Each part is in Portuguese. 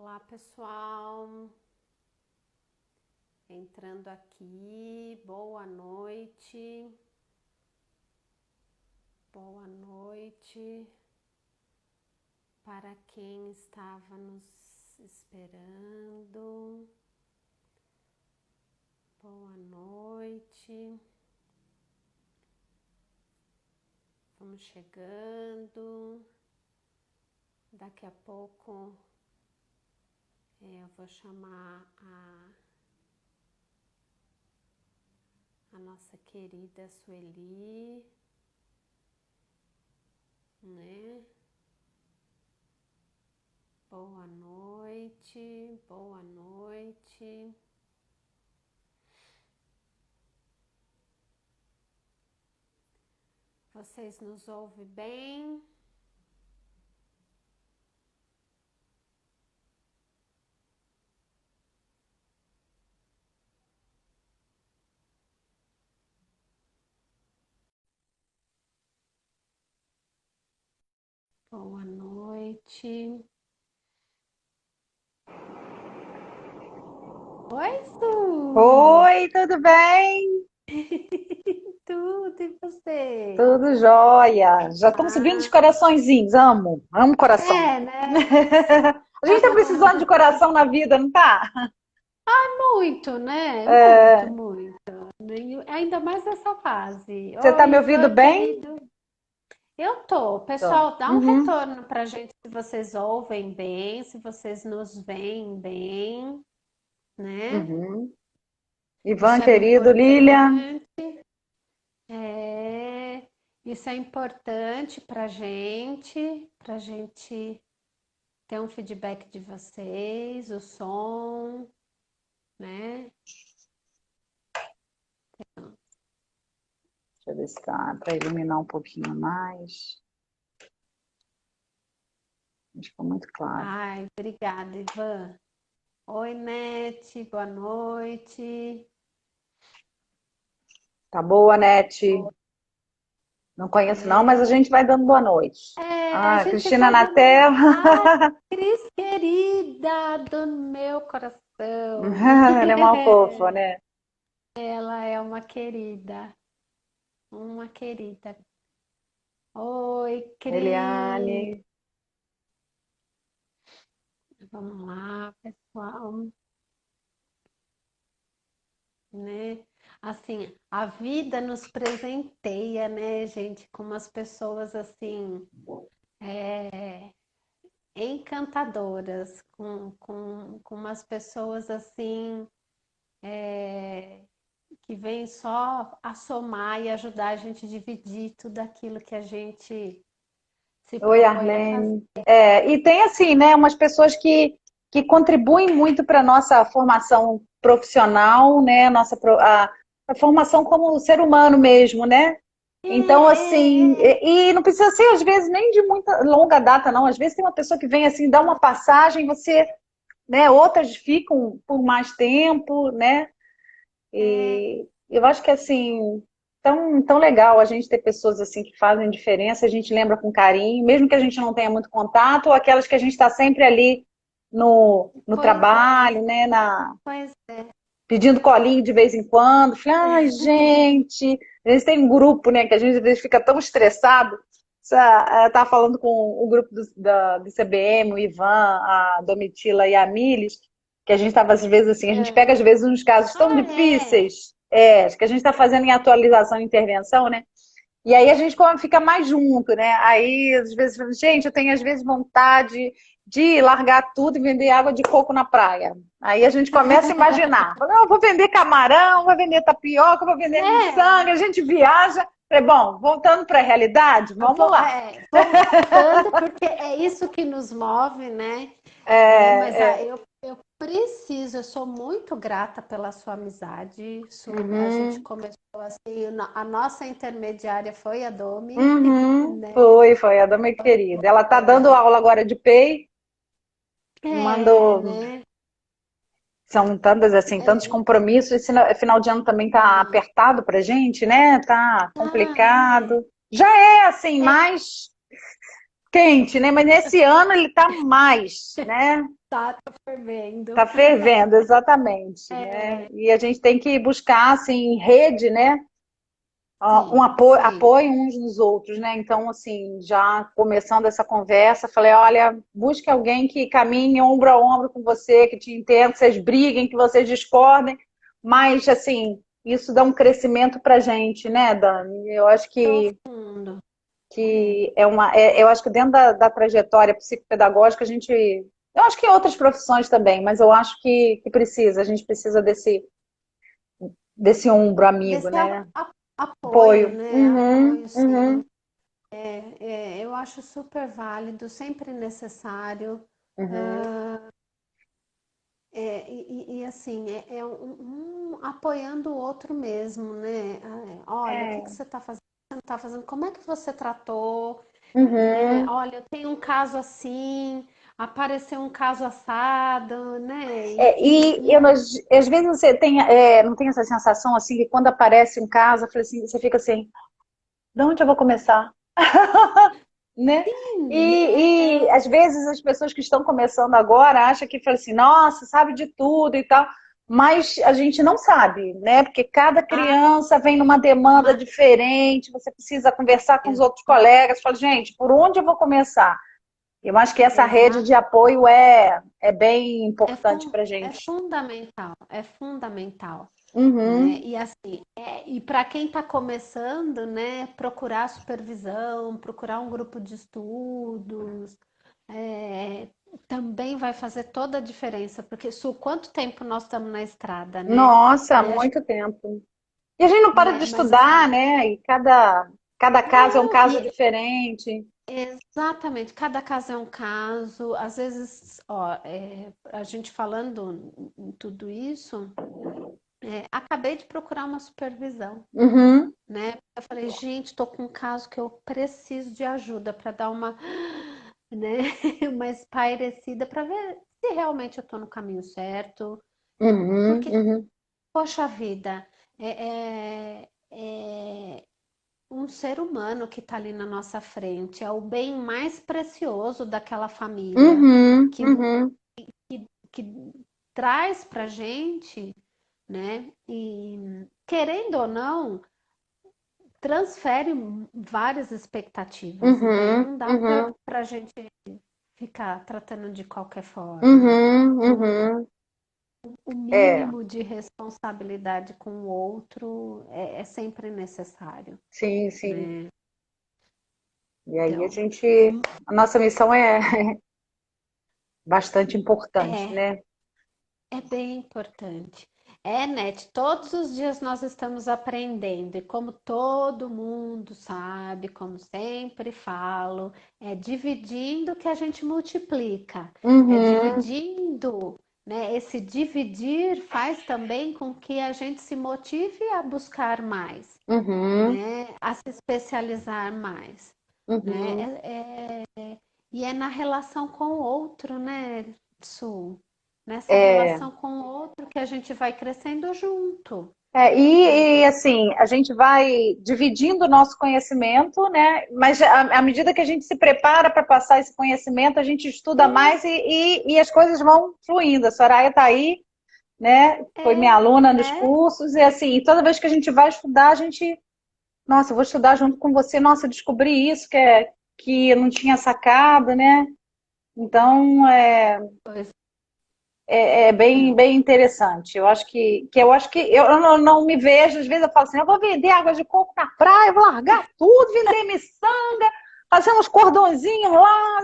Olá, pessoal. Entrando aqui, boa noite. Boa noite para quem estava nos esperando. Boa noite. Vamos chegando. Daqui a pouco eu vou chamar a nossa querida Sueli, né? Boa noite, boa noite. Vocês nos ouvem bem? Boa noite. Oi, Su! Oi, tudo bem? Tudo, e você? Tudo jóia. Já estamos subindo os Ah, coraçõezinhos. Amo coração. né? A gente tá precisando de coração na vida, não tá? Muito, né? Muito, É, muito. Ainda mais nessa fase. você tá Oi, me ouvindo Ivan, bem? querido. Eu tô. Tô. Pessoal, dá um Uhum, retorno pra gente se vocês ouvem bem, se vocês nos veem bem, né? uhum. Ivan, Isso é querido, Lília. importante. É, isso é importante pra gente ter um feedback de vocês, o som, né? Deixa eu ver se tá para iluminar um pouquinho mais. Acho que ficou muito claro. Ai, obrigada, Ivan. Oi, Nete, boa noite. Tá boa, Nete? Não conheço não, mas a É, gente vai dando boa noite. a Ah, gente Cristina vai na dando. Ai, terra. Cris, querida do meu coração. Ela é uma fofa, né? Ela é uma querida, uma querida. Oi, Eliane. Cris. Vamos lá, pessoal, né? Assim, a vida nos presenteia, né, gente, com umas pessoas assim, é, encantadoras, com umas pessoas assim, é, que vêm só a somar e ajudar a gente a dividir tudo aquilo que a gente se Oi, propõe a fazer. Arlene. É, e tem assim, né, umas pessoas que contribuem muito para a nossa formação profissional, né, a formação como ser humano mesmo, né? Então, assim, e não precisa ser, às vezes, nem de muita longa data, não. Às vezes tem uma pessoa que vem assim, dá uma passagem, você, né, outras ficam por mais tempo, né? É, E eu acho que assim, tão legal a gente ter pessoas assim que fazem diferença, a gente lembra com carinho, mesmo que a gente não tenha muito contato, ou aquelas que a gente está sempre ali no pois é, trabalho, né, pois é. pedindo colinho de vez em quando. Falei, ai, gente, a gente tem um grupo, né, que a gente às vezes fica tão estressado. Tá falando com o grupo do CBM, o Ivan, a Domitila e a Miles, que a gente estava às vezes assim, a gente É. pega às vezes uns casos tão Ah, é. difíceis, que a gente está fazendo em atualização e intervenção, né? E aí a gente fica mais junto, né? Aí, às vezes, gente, eu tenho às vezes vontade de largar tudo e vender água de coco na praia. Aí a gente começa a imaginar. Não, eu vou vender camarão, vou vender tapioca, vou vender miçanga, É, a gente viaja. Falei, bom, voltando para a realidade, vamos lá. voltando, porque é isso que nos move, né? Mas É, é, eu preciso, eu sou muito grata pela sua amizade, a gente uhum, começou assim, a nossa intermediária foi a Domi, uhum, né? foi a dama querida. Ela tá dando aula agora de PEI, me mandou. Né? São tantas assim, tantos É, compromissos. Esse final de ano também tá sim. apertado pra gente, né? Tá Ah, é. complicado. Já é assim, É, mais quente, né? Mas nesse ano ele tá mais, né? Tá fervendo. Tá fervendo, exatamente, né? É, E a gente tem que buscar, assim, em rede, né? Um sim, apoio, sim. apoio uns nos outros, né? Então, assim, já começando essa conversa, falei, olha, busque alguém que caminhe ombro a ombro com você, que te entenda, que vocês briguem, que vocês discordem, mas, assim, isso dá um crescimento pra gente, né, Dani? Eu acho Profundo. É, eu acho que dentro da trajetória psicopedagógica, eu acho que em outras profissões também, mas eu acho que precisa, a gente precisa desse ombro amigo, desse né? apoio, Apoio. né? Uhum, Apoio, sim. uhum, Eu acho super válido, sempre necessário. uhum. Assim, é um apoiando o outro mesmo, né? Olha, o que que É. você está fazendo? Você não está fazendo? Como é que você tratou? Né? Uhum. Olha, eu tenho um caso assim, apareceu um caso assado, né? Às vezes você tem, não tem essa sensação assim que quando aparece um caso, eu falei assim, você fica assim, de onde eu vou começar? Né? E às vezes as pessoas que estão começando agora acham que fala assim, nossa, sabe de tudo e tal, mas a gente não sabe, né? Porque cada Ah, criança vem numa demanda mas, diferente, você precisa conversar com os outros colegas, fala, gente, por onde eu vou começar? Eu acho que essa rede de exato. apoio é bem importante para É gente. fundamental, é fundamental, né? Uhum, E assim, e para quem está começando, né, procurar supervisão, procurar um grupo de estudos, é, também vai fazer toda a diferença, porque quanto tempo nós estamos na estrada, né? nossa, há E muito tempo. E a gente não para de mas estudar, assim, né? E cada caso é um não, caso e diferente. exatamente, cada caso é um caso. Às vezes, ó, a gente falando em tudo isso, acabei de procurar uma supervisão, Uhum, né? Eu falei, gente, estou com um caso que eu preciso de ajuda para dar uma, né, uma espairecida para ver se realmente eu estou no caminho certo. uhum, Porque, uhum, poxa vida, é um ser humano que está ali na nossa frente, é o bem mais precioso daquela família, uhum, que, uhum. que traz para gente, né? E querendo ou não, transfere várias expectativas, né? Uhum, Não dá uhum, para a gente ficar tratando de qualquer forma. uhum, Então, uhum. o É, mínimo de responsabilidade com o outro é sempre necessário, sim, sim. né? E aí Então, a nossa missão é bastante importante, é, né? é bem importante. Net, todos os dias nós estamos aprendendo, e como todo mundo sabe, como sempre falo, é dividindo que a gente multiplica, é Uhum, dividindo, né? Esse dividir faz também com que a gente se motive a buscar mais, uhum, né? A se especializar mais, uhum. né? E é na relação com o outro, né, Su? Nessa É, relação com o outro que a gente vai crescendo junto, né? assim, a gente vai dividindo o nosso conhecimento, né? Mas à medida que a gente se prepara para passar esse conhecimento, a gente estuda mais e as coisas vão fluindo. A Soraya está aí, né? Foi minha aluna nos É, cursos, e assim, toda vez que a gente vai estudar, a gente, nossa, eu vou estudar junto com você, nossa, eu descobri isso que eu não tinha sacado, né? Então, pois é bem, é. bem interessante. Eu acho que eu não me vejo, às vezes eu falo assim, eu vou vender água de coco na praia, eu vou largar tudo, vender miçanga, fazer uns cordõezinhos lá,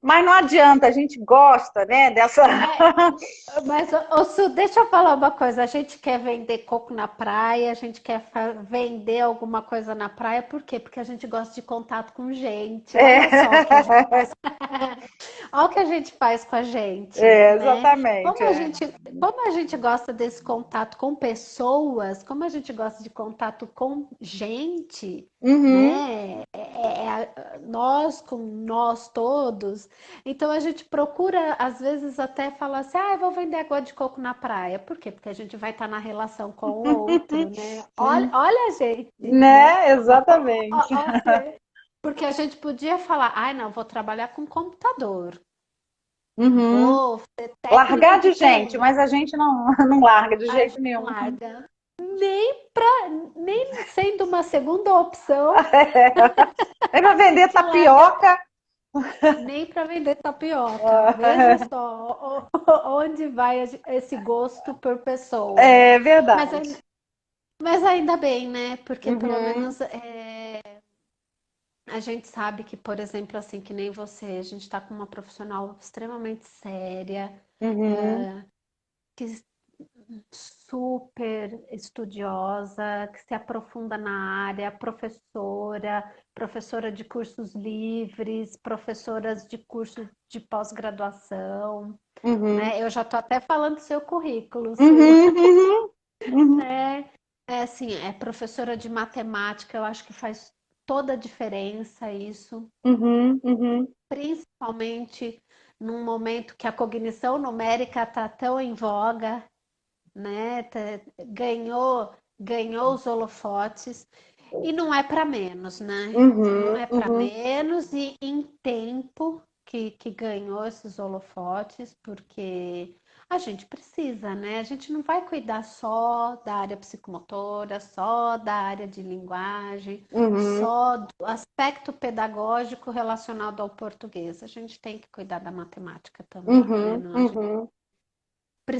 mas não adianta, a gente gosta, né, dessa. É, mas, ô, Su, deixa eu falar uma coisa. A gente quer vender coco na praia, a gente quer vender alguma coisa na praia, por quê? Porque a gente gosta de contato com gente. Olha só o que a gente É, faz. Olha o que a gente faz com a gente, né? exatamente. Como a gente gosta desse contato com pessoas, como a gente gosta de contato com gente, Uhum, né? Nós com nós todos. Então a gente procura, às vezes, até falar assim, eu vou vender água de coco na praia. Por quê? Porque a gente vai estar na relação com o outro, né? Olha a gente, né? né, Ó, exatamente. porque a gente podia falar, não, vou trabalhar com computador. Uhum. vou ser técnico Largar de de gente, TI. mas a gente não, não larga de A jeito gente não nenhum. larga. Nem sendo uma segunda opção, É para a vender gente larga tapioca. nem para vender tapioca. Veja só onde vai esse gosto por pessoa. É Mas, verdade. mas ainda bem, né? Porque pelo Uhum, menos a gente sabe que, por exemplo, assim, que nem você, a gente está com uma profissional extremamente séria, uhum, que super estudiosa, que se aprofunda na área, professora de cursos livres, professoras de curso de pós-graduação, uhum, né? Eu já estou até falando do seu currículo, Su, uhum, uhum, uhum, né? É assim, é professora de matemática, eu acho que faz toda a diferença isso, uhum, uhum. principalmente num momento que a cognição numérica está tão em voga, né? Ganhou os holofotes e não é para menos, né? Não Uhum, é para uhum, menos e em tempo que ganhou esses holofotes, porque a gente precisa, né? A gente não vai cuidar só da área psicomotora, só da área de linguagem, uhum, só do aspecto pedagógico relacionado ao português. A gente tem que cuidar da matemática também, né? uhum, Não, a gente uhum.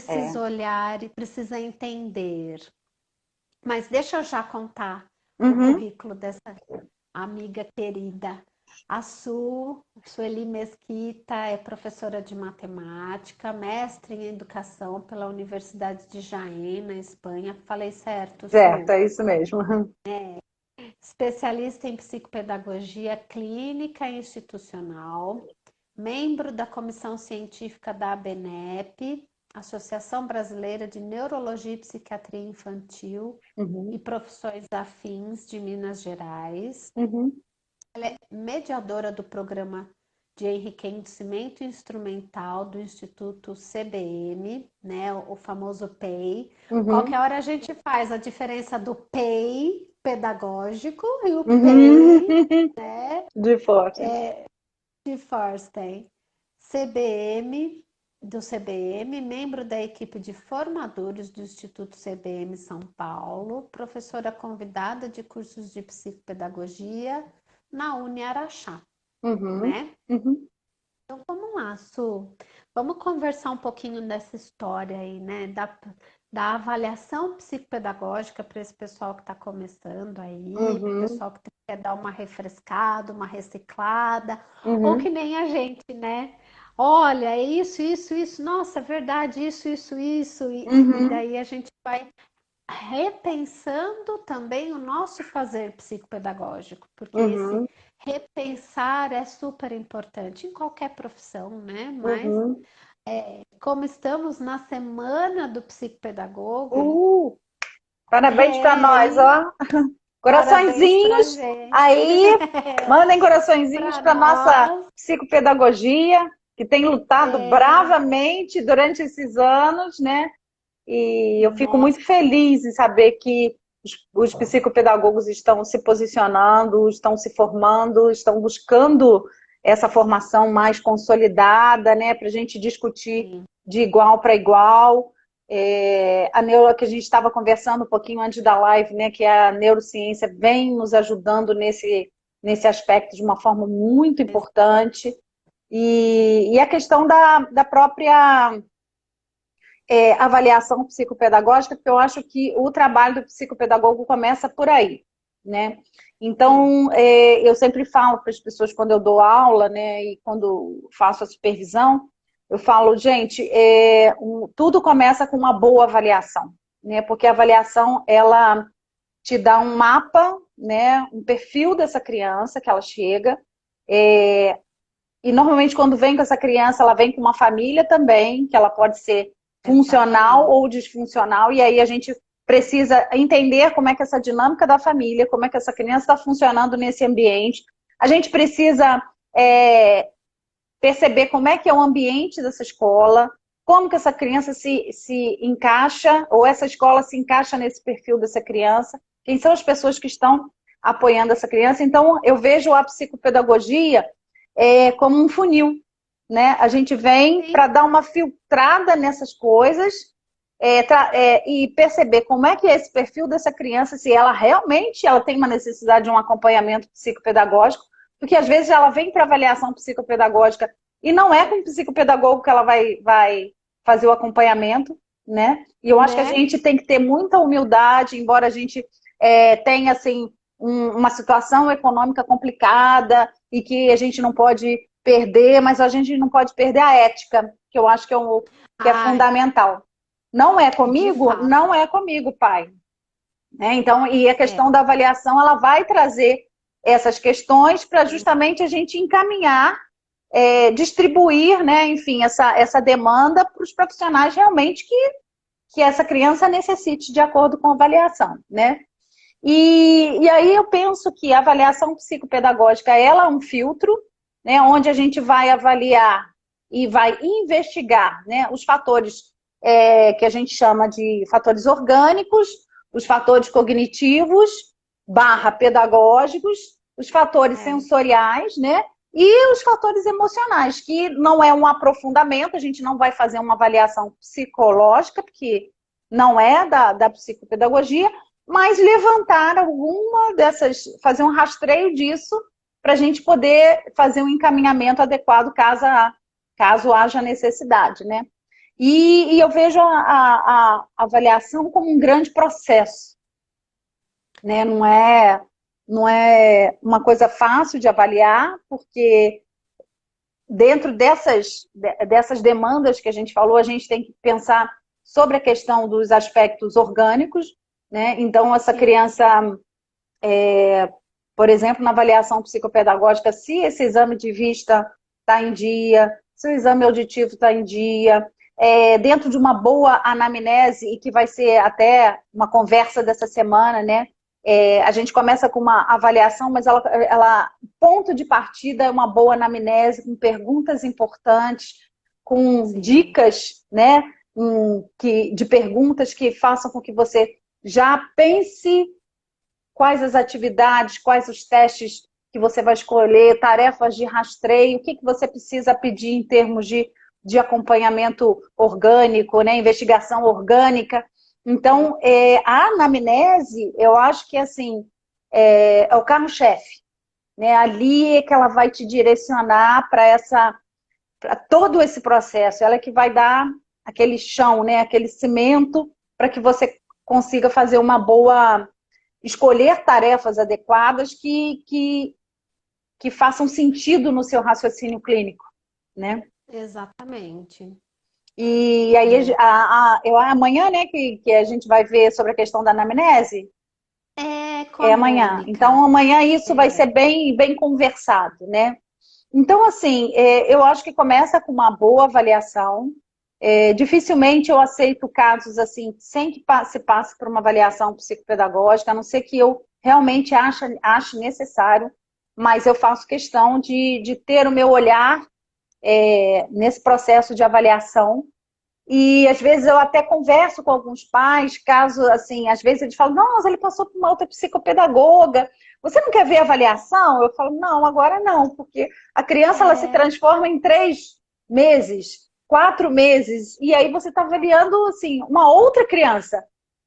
É. precisa olhar e precisa entender. Mas deixa eu já contar o Uhum, currículo dessa amiga querida. A Sueli Mesquita é professora de matemática, mestre em educação pela Universidade de Jaén, na Espanha. Falei certo, certo, Su? é isso mesmo. Especialista em psicopedagogia clínica e institucional, membro da comissão científica da ABNEP, Associação Brasileira de Neurologia e Psiquiatria Infantil e Uhum, Profissões Afins de Minas Gerais. uhum, Ela é mediadora do programa de enriquecimento instrumental do Instituto CBM, né, o famoso PEI. uhum, Qualquer hora a gente faz a diferença do PEI pedagógico e o uhum. PEI De forte. de Forsten. CBM, do CBM, membro da equipe de formadores do Instituto CBM São Paulo, professora convidada de cursos de psicopedagogia na Uniaraxá, Uhum, né? uhum, Então vamos lá, Su. Vamos conversar um pouquinho dessa história aí, né? Da avaliação psicopedagógica para esse pessoal que está começando aí, para o uhum, pessoal que quer dar uma refrescada, uma reciclada, ou que uhum, nem a gente, né? Olha, é isso, nossa, é verdade, isso, e uhum, daí a gente vai repensando também o nosso fazer psicopedagógico, porque esse uhum, repensar é super importante em qualquer profissão, né? Mas uhum. como estamos na semana do psicopedagogo, Uh, parabéns para nós, aí ó. parabéns pra Coraçõezinhos gente, aí, mandem coraçõezinhos para para nossa nós. psicopedagogia, que tem lutado É, bravamente durante esses anos, né? E eu fico nossa, muito feliz em saber que os psicopedagogos estão se posicionando, estão se formando, estão buscando essa formação mais consolidada, né, para a gente discutir sim, de igual para igual. A neuro que a gente estava conversando um pouquinho antes da live, né, que a neurociência vem nos ajudando nesse aspecto de uma forma muito importante. E a questão da própria avaliação psicopedagógica, porque eu acho que o trabalho do psicopedagogo começa por aí, né? sim, Então, eu sempre falo para as pessoas quando eu dou aula, né, e quando faço a supervisão, eu falo, gente, tudo começa com uma boa avaliação, né? Porque a avaliação, ela te dá um mapa, né, um perfil dessa criança que ela chega, e normalmente quando vem com essa criança, ela vem com uma família também, que ela pode ser funcional exatamente. ou disfuncional, e aí a gente precisa entender como é que essa dinâmica da família, como é que essa criança está funcionando nesse ambiente. A gente precisa perceber como é que é o ambiente dessa escola, como que essa criança se encaixa, ou essa escola se encaixa nesse perfil dessa criança, quem são as pessoas que estão apoiando essa criança. Então, eu vejo a psicopedagogia como um funil, né? A gente vem Sim. para dar uma filtrada nessas coisas e perceber como é que é esse perfil dessa criança, se ela realmente ela tem uma necessidade de um acompanhamento psicopedagógico, porque às vezes ela vem para avaliação psicopedagógica e não é com o psicopedagogo que ela vai fazer o acompanhamento, né? E eu acho que a Né? gente tem que ter muita humildade, embora a gente tenha assim uma situação econômica complicada e que a gente não pode perder, mas a gente não pode perder a ética, que eu acho que é Ai, fundamental. Não é de comigo? fato. Não é comigo, pai. Né? Então, e a É. questão da avaliação, ela vai trazer essas questões para Sim. justamente a gente encaminhar, distribuir, né, enfim, essa demanda para os profissionais realmente que essa criança necessite de acordo com a avaliação, né? E aí eu penso que a avaliação psicopedagógica ela é um filtro, né, onde a gente vai avaliar e vai investigar, né, os fatores que a gente chama de fatores orgânicos, os fatores cognitivos, barra pedagógicos, os fatores É. sensoriais, né, e os fatores emocionais, que não é um aprofundamento, a gente não vai fazer uma avaliação psicológica, porque não é da psicopedagogia, mas levantar alguma dessas, fazer um rastreio disso para a gente poder fazer um encaminhamento adequado caso haja necessidade, né? E eu vejo a avaliação como um grande processo, né? Não é uma coisa fácil de avaliar, porque dentro dessas demandas que a gente falou, a gente tem que pensar sobre a questão dos aspectos orgânicos, né? Então, essa Sim. criança, por exemplo, na avaliação psicopedagógica, se esse exame de vista está em dia, se o exame auditivo está em dia, dentro de uma boa anamnese, e que vai ser até uma conversa dessa semana, né? A gente começa com uma avaliação, mas ponto de partida é uma boa anamnese, com perguntas importantes, com Sim. dicas, né? De perguntas que façam com que você já pense quais as atividades, quais os testes que você vai escolher, tarefas de rastreio, o que você precisa pedir em termos de acompanhamento orgânico, né, investigação orgânica. Então, a anamnese, eu acho que assim, é o carro-chefe. Né? Ali é que ela vai te direcionar para todo esse processo. Ela é que vai dar aquele chão, né, aquele cimento para que você consiga fazer uma boa escolher tarefas adequadas que façam sentido no seu raciocínio clínico, né? Exatamente. E aí, É. amanhã, né, que a gente vai ver sobre a questão da anamnese, É é com amanhã. Mônica. Então, amanhã isso vai É. ser bem, bem conversado, né? Então, assim, eu acho que começa com uma boa avaliação. Dificilmente eu aceito casos assim, sem que se passe por uma avaliação psicopedagógica, a não ser que eu realmente ache necessário, mas eu faço questão de ter o meu olhar nesse processo de avaliação. E às vezes eu até converso com alguns pais, caso assim, às vezes eles falam, nossa, ele passou por uma outra psicopedagoga, você não quer ver a avaliação? Eu falo, não, agora não, porque a criança ela se É. transforma em 3 meses, 4 meses, e aí você está avaliando assim, uma outra criança,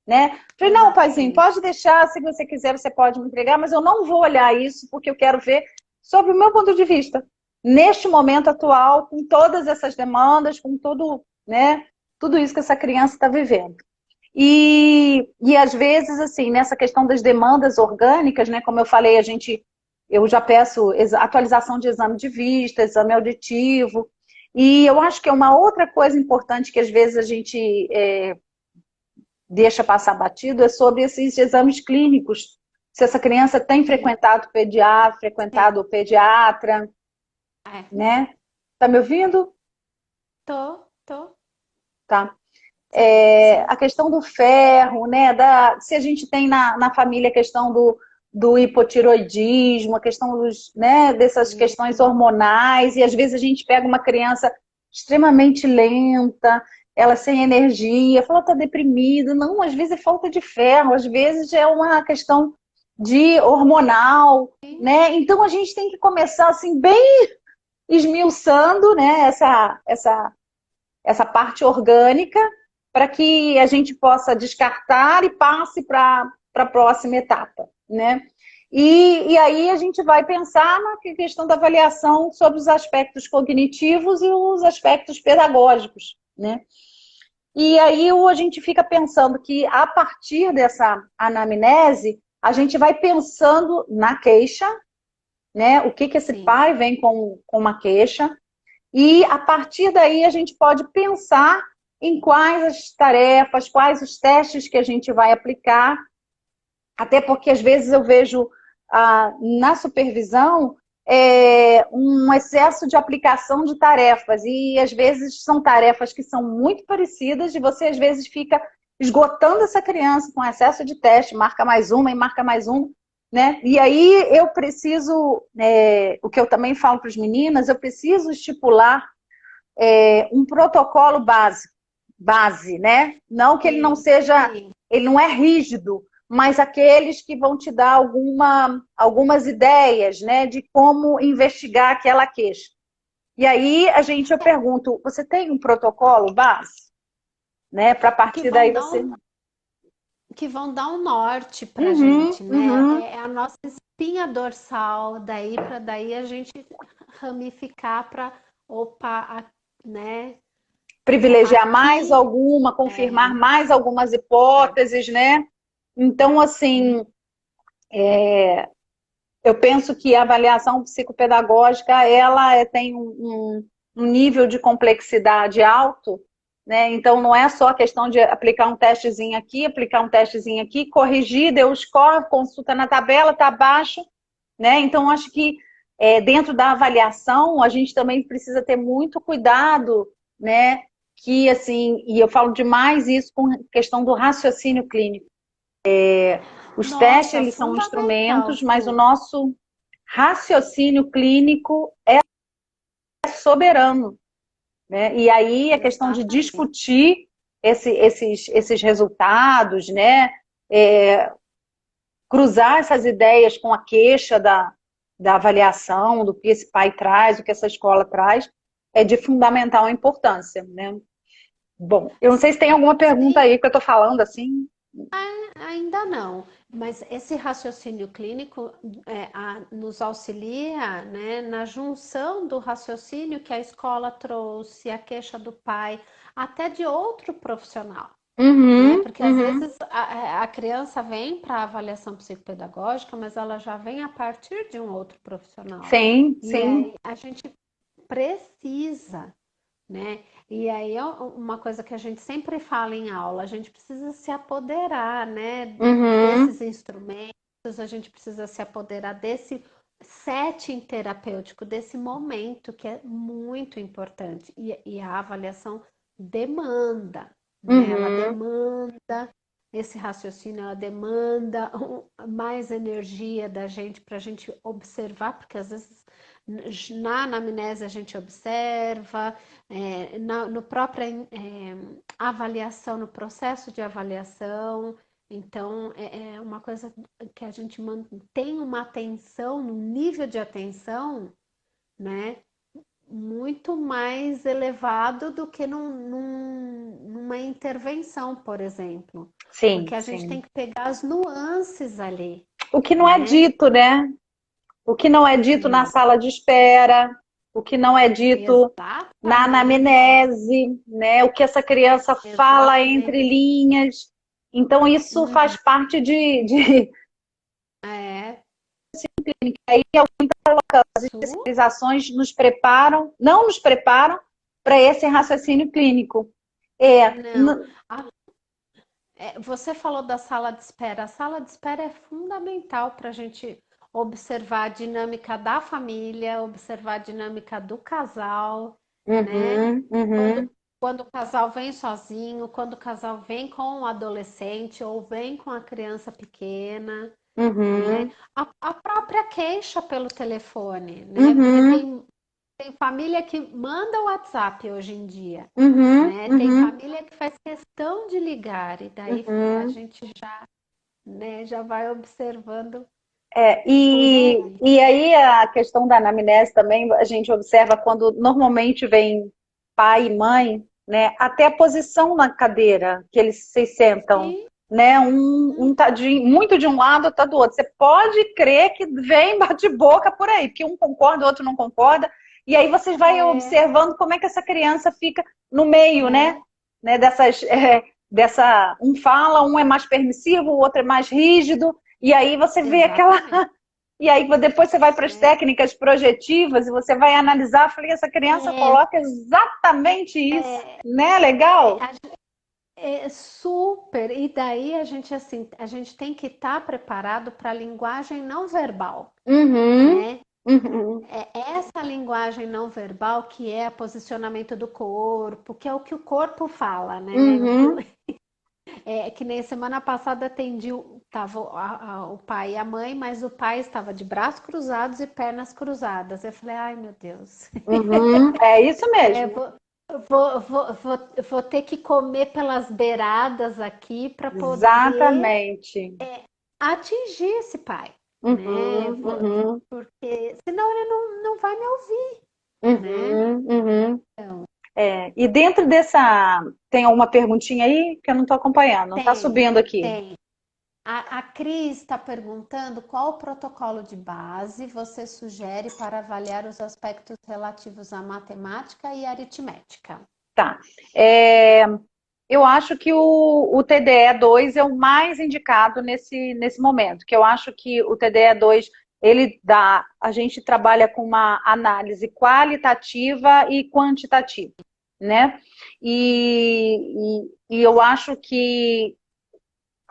né? Eu falei, não, paizinho, Exatamente. pode deixar, se você quiser, você pode me entregar, mas eu não vou olhar isso, porque eu quero ver sobre o meu ponto de vista. Neste momento atual, com todas essas demandas, com tudo, né? Tudo isso que essa criança está vivendo. E às vezes, assim, nessa questão das demandas orgânicas, né, como eu falei, eu já peço atualização de exame de vista, exame auditivo, e eu acho que é uma outra coisa importante que às vezes a gente deixa passar batido é sobre esses exames clínicos. Se essa criança tem Sim. Sim. frequentado o pediatra, É. né? Tá me ouvindo? Tô. Tá. Sim, sim. A questão do ferro, né? Se a gente tem na família a questão do hipotiroidismo, a questão né, dessas questões Isso. hormonais, e às vezes a gente pega uma criança extremamente lenta, ela sem energia, fala, tá deprimida. Não, às vezes é falta de ferro, às vezes é uma questão de hormonal, Sim. né? Então a gente tem que começar assim, bem esmiuçando, né, essa parte orgânica para que a gente possa descartar e passe para a próxima etapa, né? E aí a gente vai pensar na questão da avaliação sobre os aspectos cognitivos e os aspectos pedagógicos, né? E aí a gente fica pensando que a partir dessa anamnese, a gente vai pensando na queixa, né? O que esse Sim. pai vem com uma queixa, e a partir daí a gente pode pensar em quais as tarefas, quais os testes que a gente vai aplicar, até porque às vezes eu vejo na supervisão um excesso de aplicação de tarefas, e às vezes são tarefas que são muito parecidas, e você às vezes fica esgotando essa criança com excesso de teste, marca mais uma e marca mais uma, né? E aí eu preciso, o que eu também falo para as meninas, eu preciso estipular um protocolo base, né? Não que ele não seja, Sim. ele não é rígido, mas aqueles que vão te dar algumas ideias, né, de como investigar aquela queixa. E aí eu pergunto, você tem um protocolo base, né? Para Que partir daí vão dar você. que vão dar um norte para a Uhum, gente, né? uhum. É a nossa espinha dorsal, daí para daí a gente ramificar para, opa, né? Privilegiar mais Aqui alguma, confirmar mais algumas hipóteses, né? Então, assim, eu penso que a avaliação psicopedagógica ela tem um nível de complexidade alto, né? Então não é só a questão de aplicar um testezinho aqui, aplicar um testezinho aqui, corrigir, deu o score, consulta na tabela, tá abaixo, né? Então acho que dentro da avaliação a gente também precisa ter muito cuidado, né? Que assim, e eu falo demais isso com questão do raciocínio clínico. Os testes, nossa, eles são fundamental, instrumentos, mas o Su. nosso raciocínio clínico é soberano, né? E aí a questão de Exatamente. discutir esses resultados, né? Cruzar essas ideias com a queixa da avaliação, do que esse pai traz, o que essa escola traz, é de fundamental importância, né? Bom, eu não sei se tem alguma pergunta Sim, aí que eu estou falando assim. ainda não, mas esse raciocínio clínico nos auxilia, né, na junção do raciocínio que a escola trouxe, a queixa do pai, até de outro profissional, né? Uhum, Porque às uhum. vezes a criança vem para a avaliação psicopedagógica, mas ela já vem a partir de um outro profissional. Sim, E sim. aí a gente precisa, né? E aí é uma coisa que a gente sempre fala em aula, a gente precisa se apoderar, né, Uhum. desses instrumentos, a gente precisa se apoderar desse setting terapêutico, desse momento que é muito importante. E a avaliação demanda, né? Ela Uhum. demanda esse raciocínio, ela demanda mais energia da gente para a gente observar, porque às vezes na anamnese a gente observa, no própria avaliação, no processo de avaliação. Então, é uma coisa que a gente mantém uma atenção, um nível de atenção, né, muito mais elevado do que numa intervenção, por exemplo. Sim, Porque a gente tem sim. que pegar as nuances ali, O que não é né? dito, né? O que não é dito na Ex- sala de espera, o que não é dito na Exatamente, anamnese, né? O que essa criança fala entre exatamente. linhas. Então, isso faz Uhum. parte de É, aí as Su? especializações nos preparam, não nos preparam para esse raciocínio clínico. É, Não. Você falou da sala de espera. A sala de espera é fundamental para a gente observar a dinâmica da família, observar a dinâmica do casal, né? uhum, Quando, uhum, quando o casal vem sozinho, quando o casal vem com o adolescente ou vem com a criança pequena, né? uhum, A própria queixa pelo telefone, né? Porque uhum, tem família que manda o WhatsApp hoje em dia, uhum, né? Tem uhum, família que faz questão de ligar, e daí a uhum. gente já, né, já vai observando. E aí a questão da anamnese também, a gente observa quando normalmente vem pai e mãe, né? Até a posição na cadeira que eles se sentam, Sim. né? Um tá muito de um lado, outro tá do outro. Você pode crer que vem bate-boca por aí, porque um concorda, o outro não concorda. E aí você vai É, observando como é que essa criança fica no meio, é, né? Um fala, um é mais permissivo, o outro é mais rígido. E aí você vê aquela. exatamente. E aí depois você vai para as É, técnicas projetivas e você vai analisar. Falei, essa criança é, coloca exatamente isso, é, né? é, Legal? é super. E daí a gente assim, a gente tem que estar preparado para a linguagem não verbal, Uhum, né? uhum, É essa linguagem não verbal que é o posicionamento do corpo, que é o que o corpo fala, né? uhum, É que nem semana passada atendi, tava o pai e a mãe, mas o pai estava de braços cruzados e pernas cruzadas. Eu falei, ai meu Deus, uhum. É isso é, mesmo. vou ter que comer pelas beiradas aqui para poder Exatamente. atingir esse pai, né? Uhum, uhum, Porque senão ele não vai me ouvir, né? uhum, uhum. Então, E dentro dessa. Tem alguma perguntinha aí que eu não estou acompanhando, não está tem, subindo aqui. tem. A Cris está perguntando qual o protocolo de base você sugere para avaliar os aspectos relativos à matemática e aritmética. Tá. É, eu acho que o TDE2 é o mais indicado nesse momento, que eu acho que o TDE2, a gente trabalha com uma análise qualitativa e quantitativa, né? E eu acho que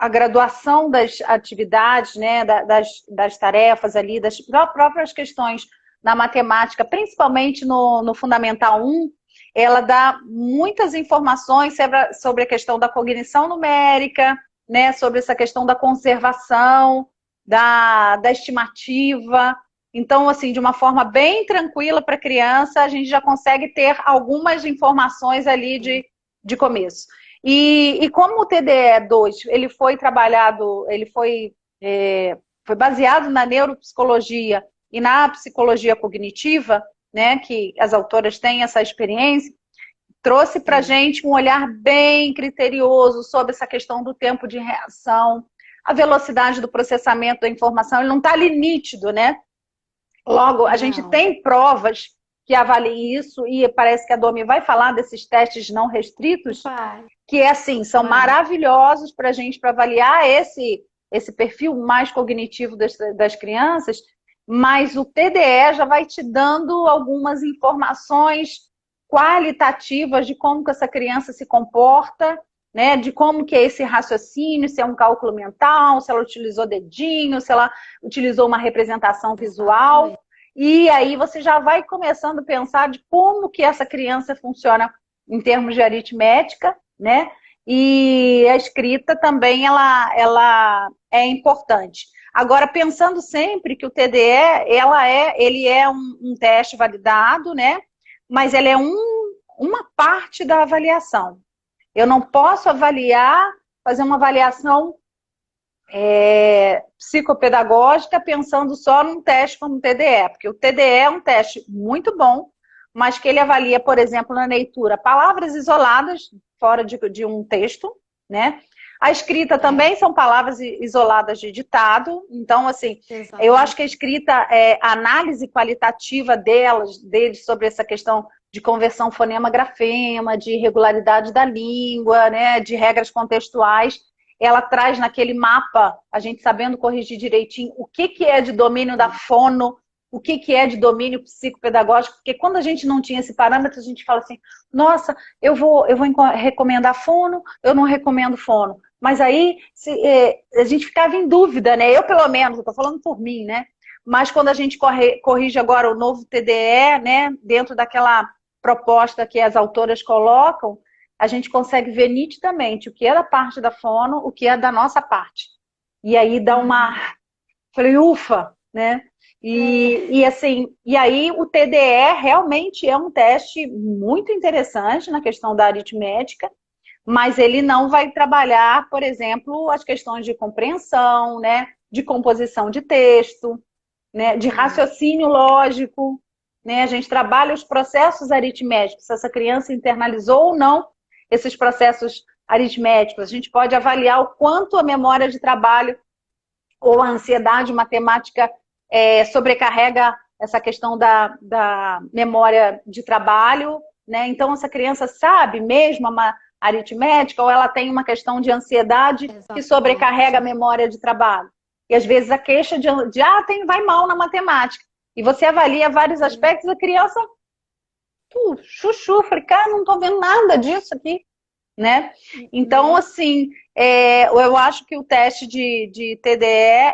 a graduação das atividades, né, das tarefas ali, das próprias questões na matemática, principalmente no Fundamental 1, ela dá muitas informações sobre a questão da cognição numérica, né, sobre essa questão da conservação, da estimativa. Então, assim, de uma forma bem tranquila para a criança, a gente já consegue ter algumas informações ali de começo. E como o TDE2 ele foi trabalhado, foi baseado na neuropsicologia e na psicologia cognitiva, né, que as autoras têm essa experiência, trouxe para a Sim. gente um olhar bem criterioso sobre essa questão do tempo de reação, a velocidade do processamento da informação, ele não está ali nítido, né? Logo, a gente Não. tem provas que avaliem isso, e parece que a Domi vai falar desses testes não restritos, Vai, que é assim, são vai. maravilhosos para a gente para avaliar esse perfil mais cognitivo das crianças, mas o TDE já vai te dando algumas informações qualitativas de como que essa criança se comporta, né, de como que é esse raciocínio, se é um cálculo mental, se ela utilizou dedinho, se ela utilizou uma representação visual, Exatamente. e aí você já vai começando a pensar de como que essa criança funciona em termos de aritmética, né? E a escrita também ela é importante. Agora, pensando sempre que o TDE, ele é um teste validado, né? Mas ele é uma parte da avaliação. Eu não posso fazer uma avaliação psicopedagógica pensando só num teste como o TDE, porque o TDE é um teste muito bom, mas que ele avalia, por exemplo, na leitura, palavras isoladas fora de um texto, né? A escrita É, também são palavras isoladas de ditado, então, assim, eu acho que a exatamente. escrita, a análise qualitativa deles sobre essa questão de conversão fonema-grafema, de regularidade da língua, né, de regras contextuais, ela traz naquele mapa, a gente sabendo corrigir direitinho o que é de domínio da fono, o que é de domínio psicopedagógico, porque quando a gente não tinha esse parâmetro, a gente fala assim, nossa, eu vou recomendar fono, eu não recomendo fono. Mas aí a gente ficava em dúvida, né? Eu, pelo menos, eu estou falando por mim, né? Mas quando a gente corrige agora o novo TDE, né, dentro daquela proposta que as autoras colocam, a gente consegue ver nitidamente o que é da parte da fono, o que é da nossa parte. E aí dá uma. Uhum. Falei, ufa, né? É, E assim, e aí o TDE realmente é um teste muito interessante na questão da aritmética, mas ele não vai trabalhar, por exemplo, as questões de compreensão, né? de composição de texto, né, de raciocínio lógico, né? A gente trabalha os processos aritméticos, se essa criança internalizou ou não esses processos aritméticos. A gente pode avaliar o quanto a memória de trabalho ou a ansiedade matemática sobrecarrega essa questão da memória de trabalho, né? Então, essa criança sabe mesmo a aritmética ou ela tem uma questão de ansiedade que sobrecarrega a memória de trabalho. E às vezes a queixa vai mal na matemática. E você avalia vários aspectos da criança, chuchu, falei, cara, não estou vendo nada disso aqui, né? Então, assim, eu acho que o teste de TDE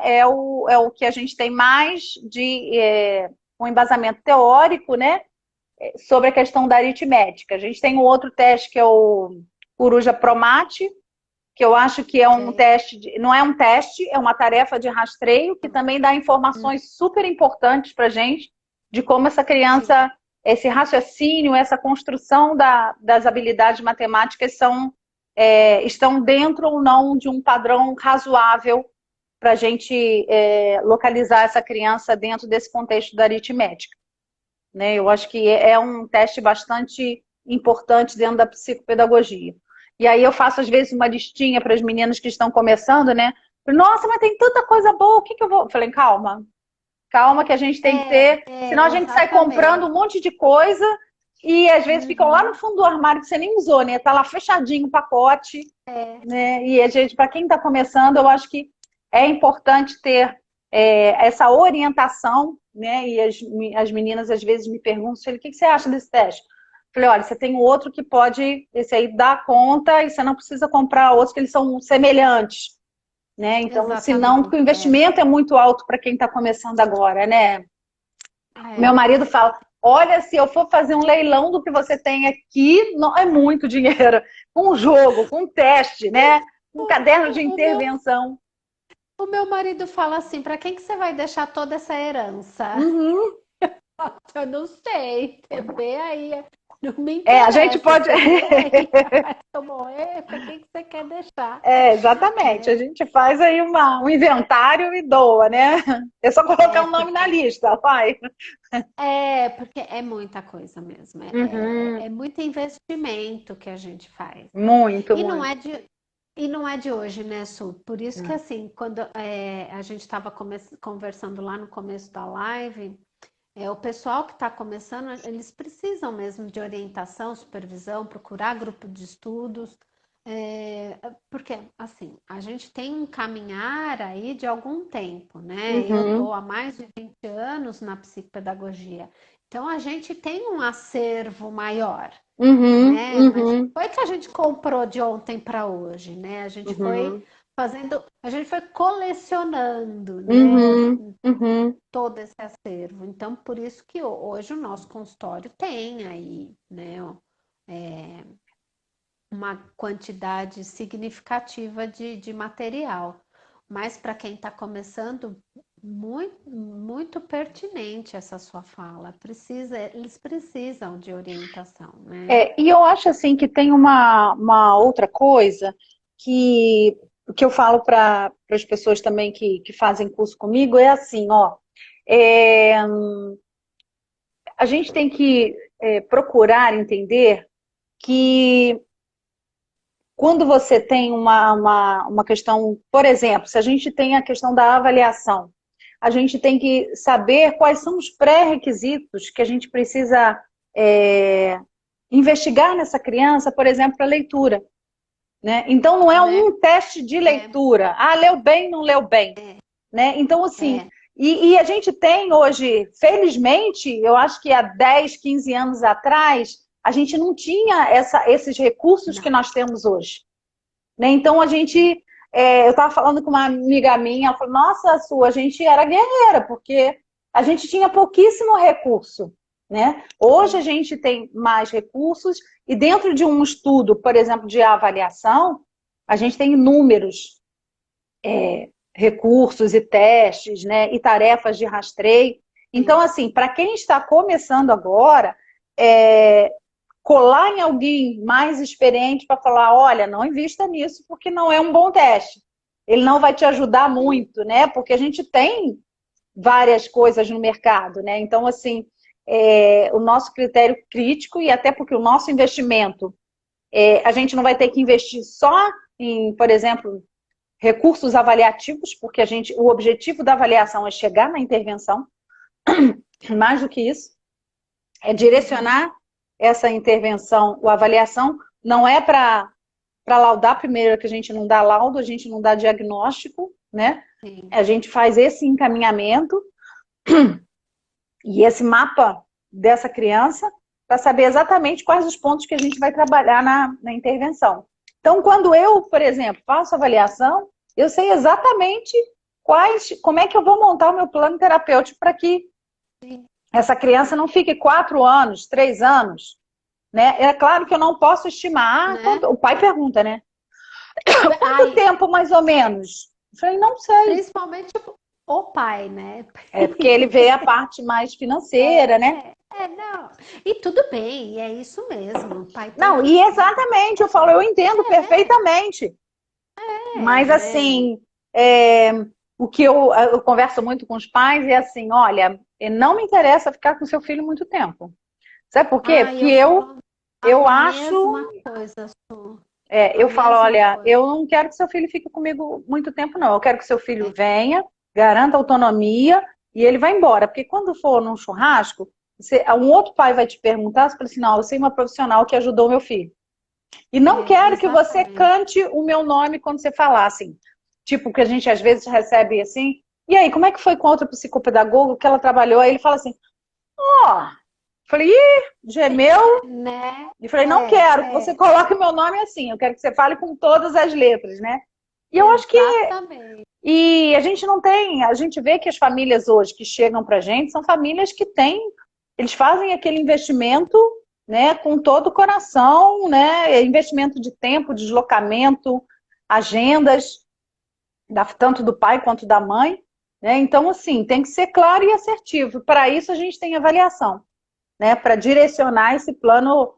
é o que a gente tem mais de um embasamento teórico, né? Sobre a questão da aritmética. A gente tem um outro teste que é o Coruja Promate, que eu acho que é um teste, não é um teste, é uma tarefa de rastreio, que também dá informações super importantes para a gente, de como essa criança, esse raciocínio, essa construção das habilidades matemáticas estão dentro ou não de um padrão razoável para a gente localizar essa criança dentro desse contexto da aritmética. Né? Eu acho que é um teste bastante importante dentro da psicopedagogia. E aí eu faço, às vezes, uma listinha para as meninas que estão começando, né? Nossa, mas tem tanta coisa boa, o que eu vou... Eu falei, calma que a gente tem que ter, senão a gente sai comprando um monte de coisa e às vezes ficam lá no fundo do armário que você nem usou, né? Tá lá fechadinho o pacote, né? E a gente, para quem está começando, eu acho que é importante ter essa orientação, né? E as meninas às vezes me perguntam, o que você acha desse teste? Falei, olha, você tem um outro que pode, esse aí dá conta e você não precisa comprar outros que eles são semelhantes, né? Então, senão, porque o investimento é muito alto para quem está começando agora, né? Meu marido fala, olha, se eu for fazer um leilão do que você tem aqui, não é muito dinheiro. Com um jogo, com um teste, né? Um caderno de intervenção. O meu marido fala assim, para quem que você vai deixar toda essa herança? Eu não sei, vê aí, não me interessa. A gente pode... Eu morrer, para quem que você quer deixar? Exatamente, a gente faz aí um inventário e doa, né? É só colocar um nome na lista, vai. Porque é muita coisa mesmo, é muito investimento que a gente faz. Muito, E muito. não é de hoje, né, Su? Por isso que, assim, quando a gente estava conversando lá no começo da live, o pessoal que está começando, eles precisam mesmo de orientação, supervisão, procurar grupo de estudos, porque, assim, a gente tem um caminhar aí de algum tempo, né? Eu estou há mais de 20 anos na psicopedagogia, então a gente tem um acervo maior. Né? Mas não foi que a gente comprou de ontem para hoje, né? A gente foi fazendo, a gente foi colecionando, né? Todo esse acervo. Então, por isso que hoje o nosso consultório tem aí, né? Uma quantidade significativa de material. Mas para quem está começando, muito, muito pertinente essa sua fala. Eles precisam de orientação, né? E eu acho assim que tem uma outra coisa que eu falo para as pessoas também que fazem curso comigo, é assim, ó. A gente tem que procurar entender que quando você tem uma questão, por exemplo, se a gente tem a questão da avaliação, a gente tem que saber quais são os pré-requisitos que a gente precisa investigar nessa criança, por exemplo, para leitura. Né? Então, não é um teste de leitura. Leu bem, não leu bem. Né? Então, assim, e a gente tem hoje, felizmente, eu acho que há 10, 15 anos atrás, a gente não tinha esses recursos que nós temos hoje. Né? Então, a gente... eu estava falando com uma amiga minha, ela falou, nossa, a gente era guerreira, porque a gente tinha pouquíssimo recurso. Né? Hoje a gente tem mais recursos e dentro de um estudo, por exemplo, de avaliação, a gente tem inúmeros recursos e testes, né? E tarefas de rastreio. Então, assim, para quem está começando agora, colar em alguém mais experiente para falar, olha, não invista nisso porque não é um bom teste. ele não vai te ajudar muito, né? Porque a gente tem várias coisas no mercado, né? Então, assim, o nosso critério crítico e até porque o nosso investimento, a gente não vai ter que investir só em, por exemplo, recursos avaliativos, porque o objetivo da avaliação é chegar na intervenção, mais do que isso, é direcionar essa intervenção, a avaliação, não é para laudar primeiro, que a gente não dá laudo, a gente não dá diagnóstico, né? Sim. A gente faz esse encaminhamento e esse mapa dessa criança para saber exatamente quais os pontos que a gente vai trabalhar na intervenção. Então, quando eu, por exemplo, faço avaliação, eu sei exatamente como é que eu vou montar o meu plano terapêutico para que essa criança não fique 4 anos, 3 anos, né? É claro que eu não posso estimar, Né? o pai pergunta, né? Quanto tempo, mais ou menos? Eu falei, não sei. Principalmente o pai, né? É porque ele vê a parte mais financeira, né? Não. E tudo bem, é isso mesmo. O pai tem Não, e exatamente, eu falo, eu entendo perfeitamente. Mas assim, o que eu converso muito com os pais é assim, olha, não me interessa ficar com seu filho muito tempo. Sabe por quê? Porque eu acho. Coisa, eu falo, olha, eu não quero que seu filho fique comigo muito tempo, não. Eu quero que seu filho venha, garanta autonomia e ele vai embora. Porque quando for num churrasco, um outro pai vai te perguntar, você fala assim, não, eu sei uma profissional que ajudou meu filho. E não quero que você cante o meu nome quando você falar, assim. Tipo, que a gente às vezes recebe assim, e aí, como é que foi com outra psicopedagoga que ela trabalhou? Aí ele fala assim, falei, gemeu, né? E falei, não quero que você coloque meu nome assim, eu quero que você fale com todas as letras, né? E eu acho que... E a gente não tem... A gente vê que as famílias hoje que chegam pra gente são famílias que têm... Eles fazem aquele investimento, né, com todo o coração, né? Investimento de tempo, deslocamento, agendas, tanto do pai quanto da mãe, né? Então, assim, tem que ser claro e assertivo. Para isso, a gente tem avaliação, né? Para direcionar esse plano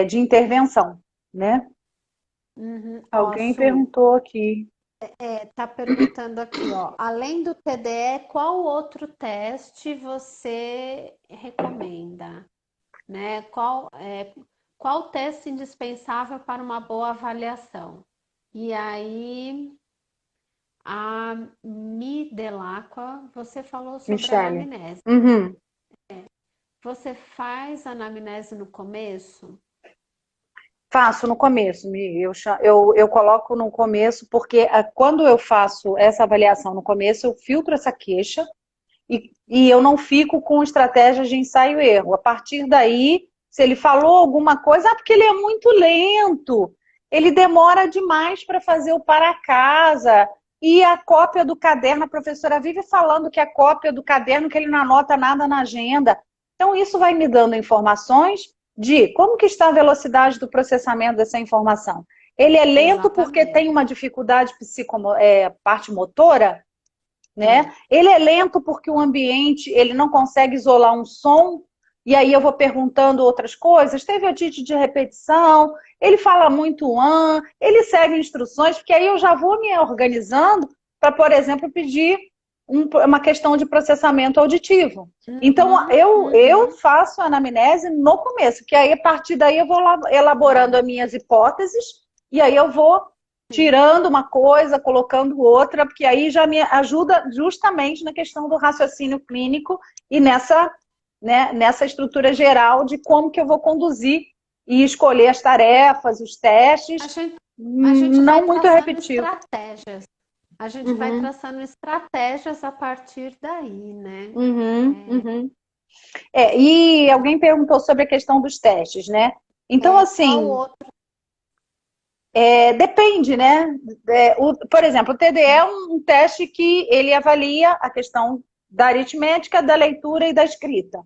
de intervenção, né? Alguém perguntou aqui. Tá perguntando aqui, ó. Além do TDE, qual outro teste você recomenda? Né? Qual teste indispensável para uma boa avaliação? E aí, a Midelacqua, você falou sobre a Michele. anamnese. Uhum. Você faz anamnese no começo? Faço no começo, eu coloco no começo, porque quando eu faço essa avaliação no começo, eu filtro essa queixa e eu não fico com estratégias de ensaio e erro. A partir daí, se ele falou alguma coisa, porque ele é muito lento, ele demora demais para fazer o para casa, e a cópia do caderno, a professora vive falando que a cópia do caderno, que ele não anota nada na agenda. Então, isso vai me dando informações de como que está a velocidade do processamento dessa informação. Ele é lento porque tem uma dificuldade parte motora, né? Ele é lento porque o ambiente, ele não consegue isolar um som, e aí eu vou perguntando outras coisas. Teve otite de repetição, ele fala muito ele segue instruções, porque aí eu já vou me organizando para, por exemplo, pedir uma questão de processamento auditivo. Então, eu faço a anamnese no começo, que aí a partir daí eu vou elaborando as minhas hipóteses, e aí eu vou tirando uma coisa, colocando outra, porque aí já me ajuda justamente na questão do raciocínio clínico e nessa estrutura geral de como que eu vou conduzir e escolher as tarefas, os testes, a gente não muito repetido. Estratégias. A gente vai traçando estratégias a partir daí, né? E alguém perguntou sobre a questão dos testes, né? Então, assim, depende, né? Por exemplo, o TDE é um teste que ele avalia a questão da aritmética, da leitura e da escrita.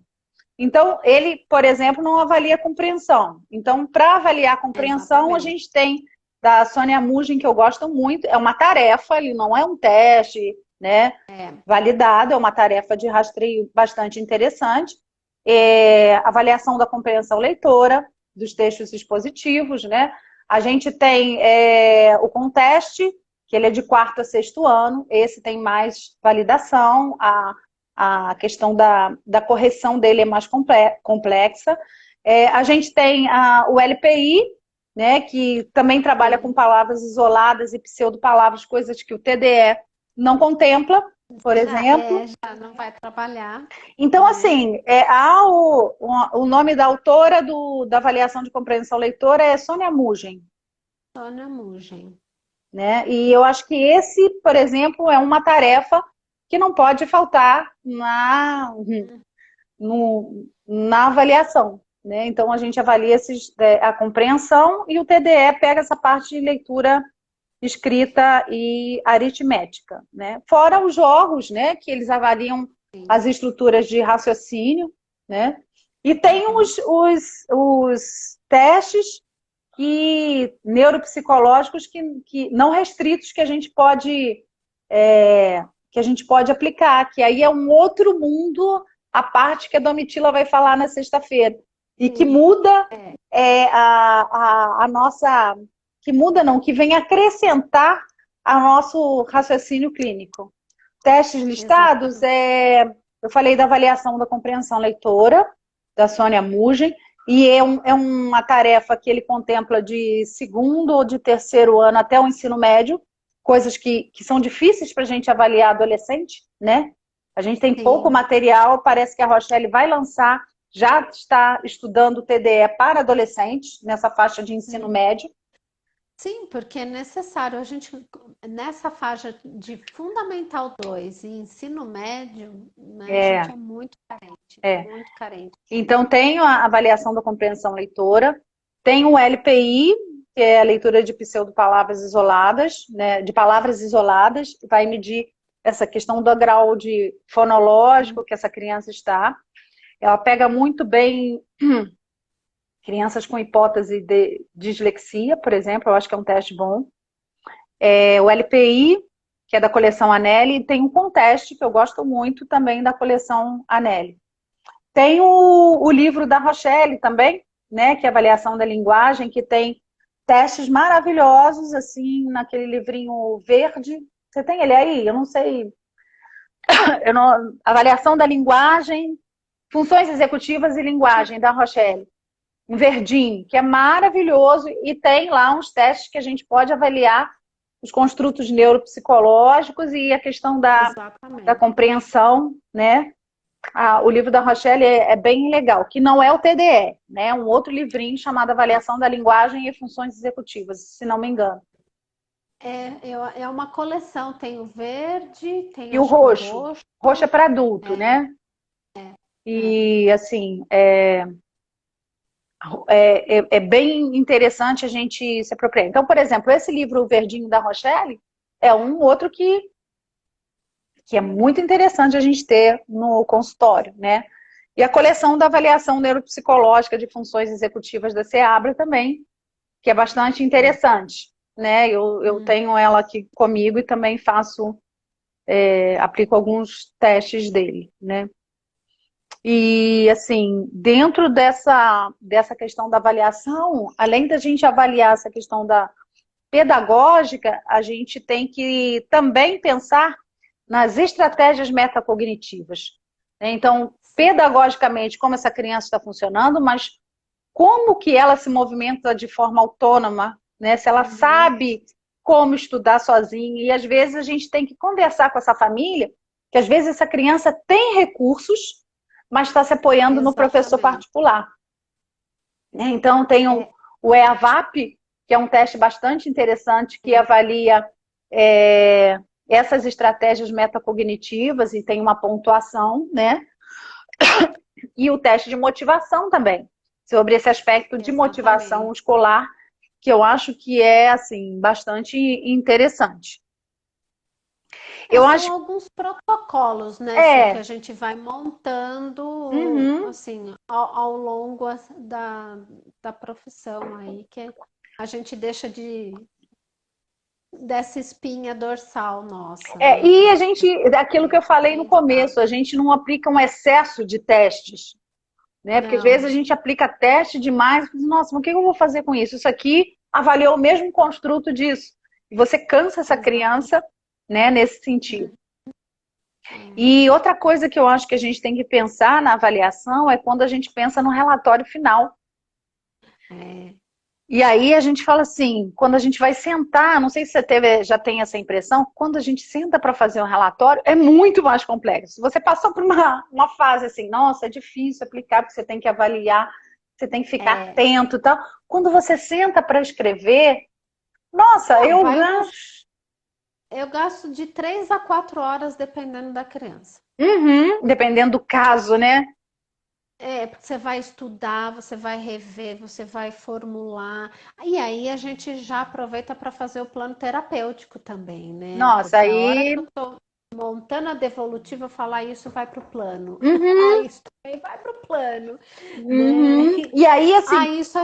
Então, ele, por exemplo, não avalia a compreensão. Então, para avaliar a compreensão, a gente tem da Sônia Mugin, que eu gosto muito, é uma tarefa, ele não é um teste, né? Validado, é uma tarefa de rastreio bastante interessante. Avaliação da compreensão leitora, dos textos expositivos, né? A gente tem o conteste, que ele é de quarto a sexto ano, esse tem mais validação, a questão da correção dele é mais complexa. A gente tem o LPI, né, que também trabalha com palavras isoladas e pseudopalavras, coisas que o TDE não contempla, por exemplo. Já não vai trabalhar. Então, assim, o nome da autora da avaliação de compreensão leitora é Sônia Mugen. Sônia Mugen. Né? E eu acho que esse, por exemplo, é uma tarefa que não pode faltar na avaliação. Né? Então, a gente avalia a compreensão e o TDE pega essa parte de leitura escrita e aritmética. Né? Fora os jogos, né, que eles avaliam as estruturas de raciocínio. Né? E tem os testes neuropsicológicos que não restritos que a gente pode aplicar, que aí é um outro mundo, a parte que a Domitila vai falar na sexta-feira. E que muda a nossa. Que muda não, que vem acrescentar ao nosso raciocínio clínico. Testes listados, eu falei da avaliação da compreensão leitora, da Sônia Mugen, e é uma tarefa que ele contempla de segundo ou de terceiro ano até o ensino médio, coisas que são difíceis para a gente avaliar adolescente, né? A gente tem pouco material, parece que a Rochelle vai lançar, já está estudando o TDE para adolescentes, nessa faixa de ensino médio. Sim, porque é necessário. A gente, nessa faixa de Fundamental 2 e ensino médio, né, a gente é muito carente. Muito carente. Então, tem a avaliação da compreensão leitora, tem o LPI, que é a leitura de pseudopalavras isoladas, né, de palavras isoladas, que vai medir essa questão do grau de fonológico que essa criança está. Ela pega muito bem crianças com hipótese de dislexia, por exemplo, eu acho que é um teste bom. O LPI, que é da coleção Anelli, e tem um conteste, que eu gosto muito, também da coleção Anelli. Tem o livro da Rochelle também, né, que é a avaliação da linguagem, que tem testes maravilhosos, assim, naquele livrinho verde. Você tem ele aí? Eu não sei. Avaliação da linguagem, funções executivas e linguagem, da Rochelle. Um verdinho, que é maravilhoso, e tem lá uns testes que a gente pode avaliar os construtos neuropsicológicos e a questão da compreensão, né? O livro da Rochelle é bem legal, que não é o TDE, né? Um outro livrinho chamado Avaliação da Linguagem e Funções Executivas, se não me engano. É uma coleção, tem o verde, tem e o roxo. Roxo é para adulto, né? E assim, é bem interessante a gente se apropriar. Então, por exemplo, esse livro o verdinho da Rochelle é um outro que é muito interessante a gente ter no consultório, né? E a coleção da avaliação neuropsicológica de funções executivas da SEABRA também, que é bastante interessante, né? Eu tenho ela aqui comigo e também aplico alguns testes dele, né? E, assim, dentro dessa questão da avaliação, além da gente avaliar essa questão da pedagógica, a gente tem que também pensar nas estratégias metacognitivas. Então, pedagogicamente, como essa criança está funcionando, mas como que ela se movimenta de forma autônoma, né? Se ela sabe como estudar sozinha. E, às vezes, a gente tem que conversar com essa família, que, às vezes, essa criança tem recursos, mas está se apoiando no professor particular. Então, tem o EAVAP, que é um teste bastante interessante, que avalia essas estratégias metacognitivas e tem uma pontuação, né? E o teste de motivação também, sobre esse aspecto de motivação escolar, que eu acho que é, assim, bastante interessante. São alguns protocolos, né, que a gente vai montando assim, ao longo da profissão aí, que a gente deixa dessa espinha dorsal nossa. E a gente, aquilo que eu falei no começo, a gente não aplica um excesso de testes, né? Porque às vezes a gente aplica teste demais, nossa, mas o que eu vou fazer com isso? Isso aqui avaliou o mesmo construto disso. E você cansa essa exato. criança, né, nesse sentido. E outra coisa que eu acho que a gente tem que pensar na avaliação é quando a gente pensa no relatório final. É, E aí a gente fala assim, quando a gente vai sentar, não sei se você já tem essa impressão, quando a gente senta para fazer um relatório, é muito mais complexo. Você passou por uma fase assim, nossa, é difícil aplicar, porque você tem que avaliar, você tem que ficar é, atento e tal. Quando você senta para escrever, nossa, não, eu vai umas, gancho. eu gasto de 3 a 4 horas dependendo da criança. Uhum, dependendo do caso, né? É, porque você vai estudar, você vai rever, você vai formular. E aí a gente já aproveita para fazer o plano terapêutico também, né? Nossa, Porque a hora aí. que eu tô montando a devolutiva, eu falar isso vai para o plano. Ah, Uhum, isso também vai para o plano, né? uhum. E aí, Ah, assim, isso,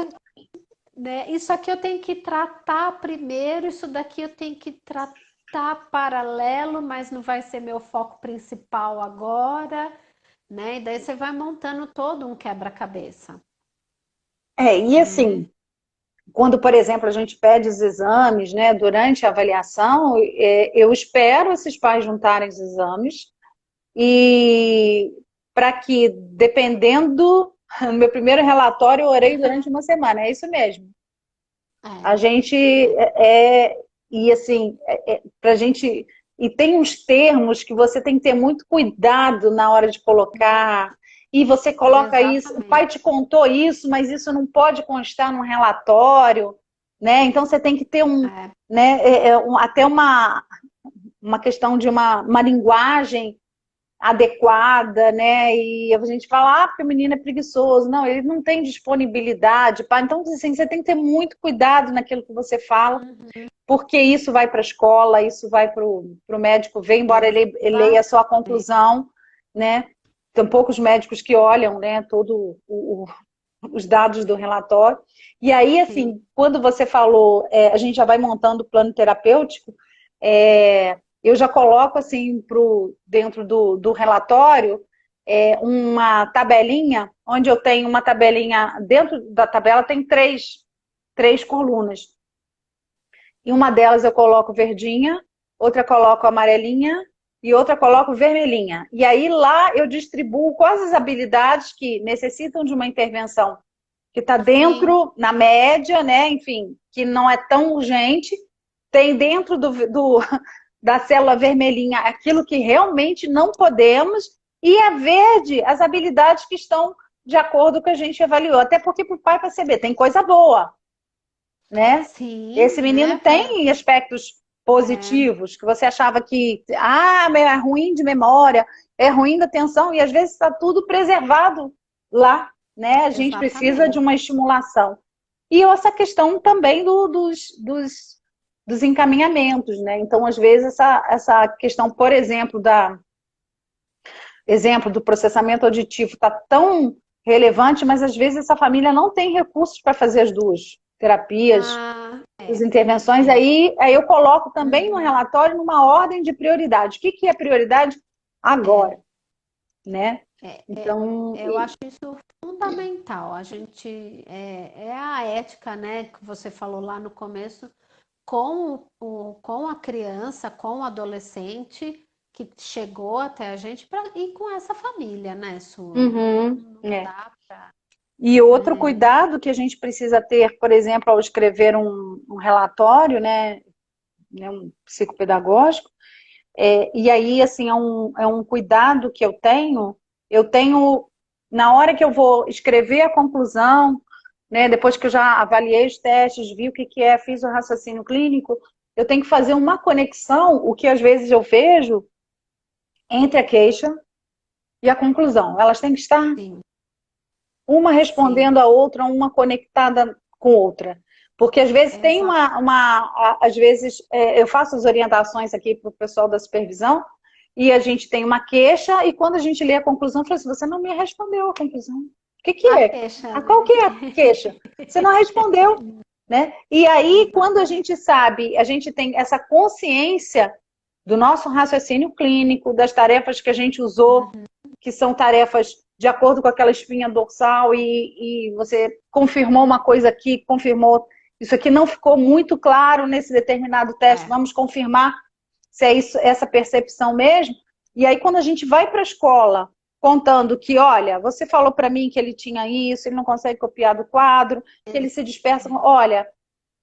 né? Isso aqui eu tenho que tratar primeiro, isso daqui eu tenho que tratar paralelo, mas não vai ser meu foco principal agora, né? E daí você vai montando todo um quebra-cabeça, e né? assim, quando, por exemplo, a gente pede os exames, né, durante a avaliação, eu espero esses pais juntarem os exames e para que, dependendo, no meu primeiro relatório eu orei durante uma semana, é isso mesmo. A É, gente e assim, pra gente e tem uns termos que você tem que ter muito cuidado na hora de colocar. E você coloca isso, o pai exatamente. te contou isso, mas isso não pode constar num relatório, né? Então você tem que ter É, né, até uma questão de uma linguagem adequada, né? E a gente fala, porque o menino é preguiçoso. Não, ele não tem disponibilidade. Pá. Então, assim, você tem que ter muito cuidado naquilo que você fala, uhum, porque isso vai para a escola, isso vai para o médico ver, embora ele leia só a exatamente. conclusão, né? Tem poucos médicos que olham, né, todo os dados do relatório. E aí, Sim, assim, quando você falou, a gente já vai montando o plano terapêutico, eu já coloco, assim, dentro do relatório, uma tabelinha, onde eu tenho uma tabelinha, dentro da tabela tem três colunas. E uma delas eu coloco verdinha, outra coloco amarelinha e outra coloco vermelhinha. E aí lá eu distribuo quais as habilidades que necessitam de uma intervenção que está sim, dentro, na média, né? Enfim, que não é tão urgente. Tem dentro da célula vermelhinha aquilo que realmente não podemos, e a verde, as habilidades que estão de acordo com o que a gente avaliou. Até porque para o pai perceber, tem coisa boa, né? sim, Esse menino né? Pra, tem aspectos é, positivos que você achava que é ruim de memória, é ruim da atenção, e às vezes está tudo preservado lá, né? A gente precisa de exatamente. uma estimulação. E essa questão também dos encaminhamentos, né? Então, às vezes, essa questão, por exemplo do processamento auditivo está tão relevante, mas às vezes essa família não tem recursos para fazer as duas terapias, Ah, as intervenções, é. aí eu coloco também no Uhum, relatório numa ordem de prioridade. O que é prioridade é. agora, né? É, é, Então, eu acho isso fundamental. A gente é a ética, né, que você falou lá no começo, com a criança, com o adolescente que chegou até a gente e com essa família, né, Su? uhum, Não é. dá pra, E outro né? cuidado que a gente precisa ter, por exemplo, ao escrever um relatório, né, um psicopedagógico, e aí, assim, é um cuidado que eu tenho, na hora que eu vou escrever a conclusão, né, depois que eu já avaliei os testes, vi o que é, fiz o raciocínio clínico, eu tenho que fazer uma conexão, o que às vezes eu vejo, entre a queixa e a conclusão. Elas têm que estar Sim, uma sim, respondendo a outra, uma conectada com outra. Porque às vezes tem exato. às vezes eu faço as orientações aqui para o pessoal da supervisão e a gente tem uma queixa e quando a gente lê a conclusão, fala assim, você não me respondeu a conclusão. O que A é? queixa, Qual né? que é a queixa? Você não respondeu, né? E aí, quando a gente sabe, a gente tem essa consciência do nosso raciocínio clínico, das tarefas que a gente usou, que são tarefas de acordo com aquela espinha dorsal e você confirmou uma coisa aqui, confirmou isso aqui não ficou muito claro nesse determinado teste, vamos confirmar se é isso, essa percepção mesmo. E aí, quando a gente vai para a escola contando que, olha, você falou para mim que ele tinha isso, ele não consegue copiar do quadro, que ele se dispersa, olha,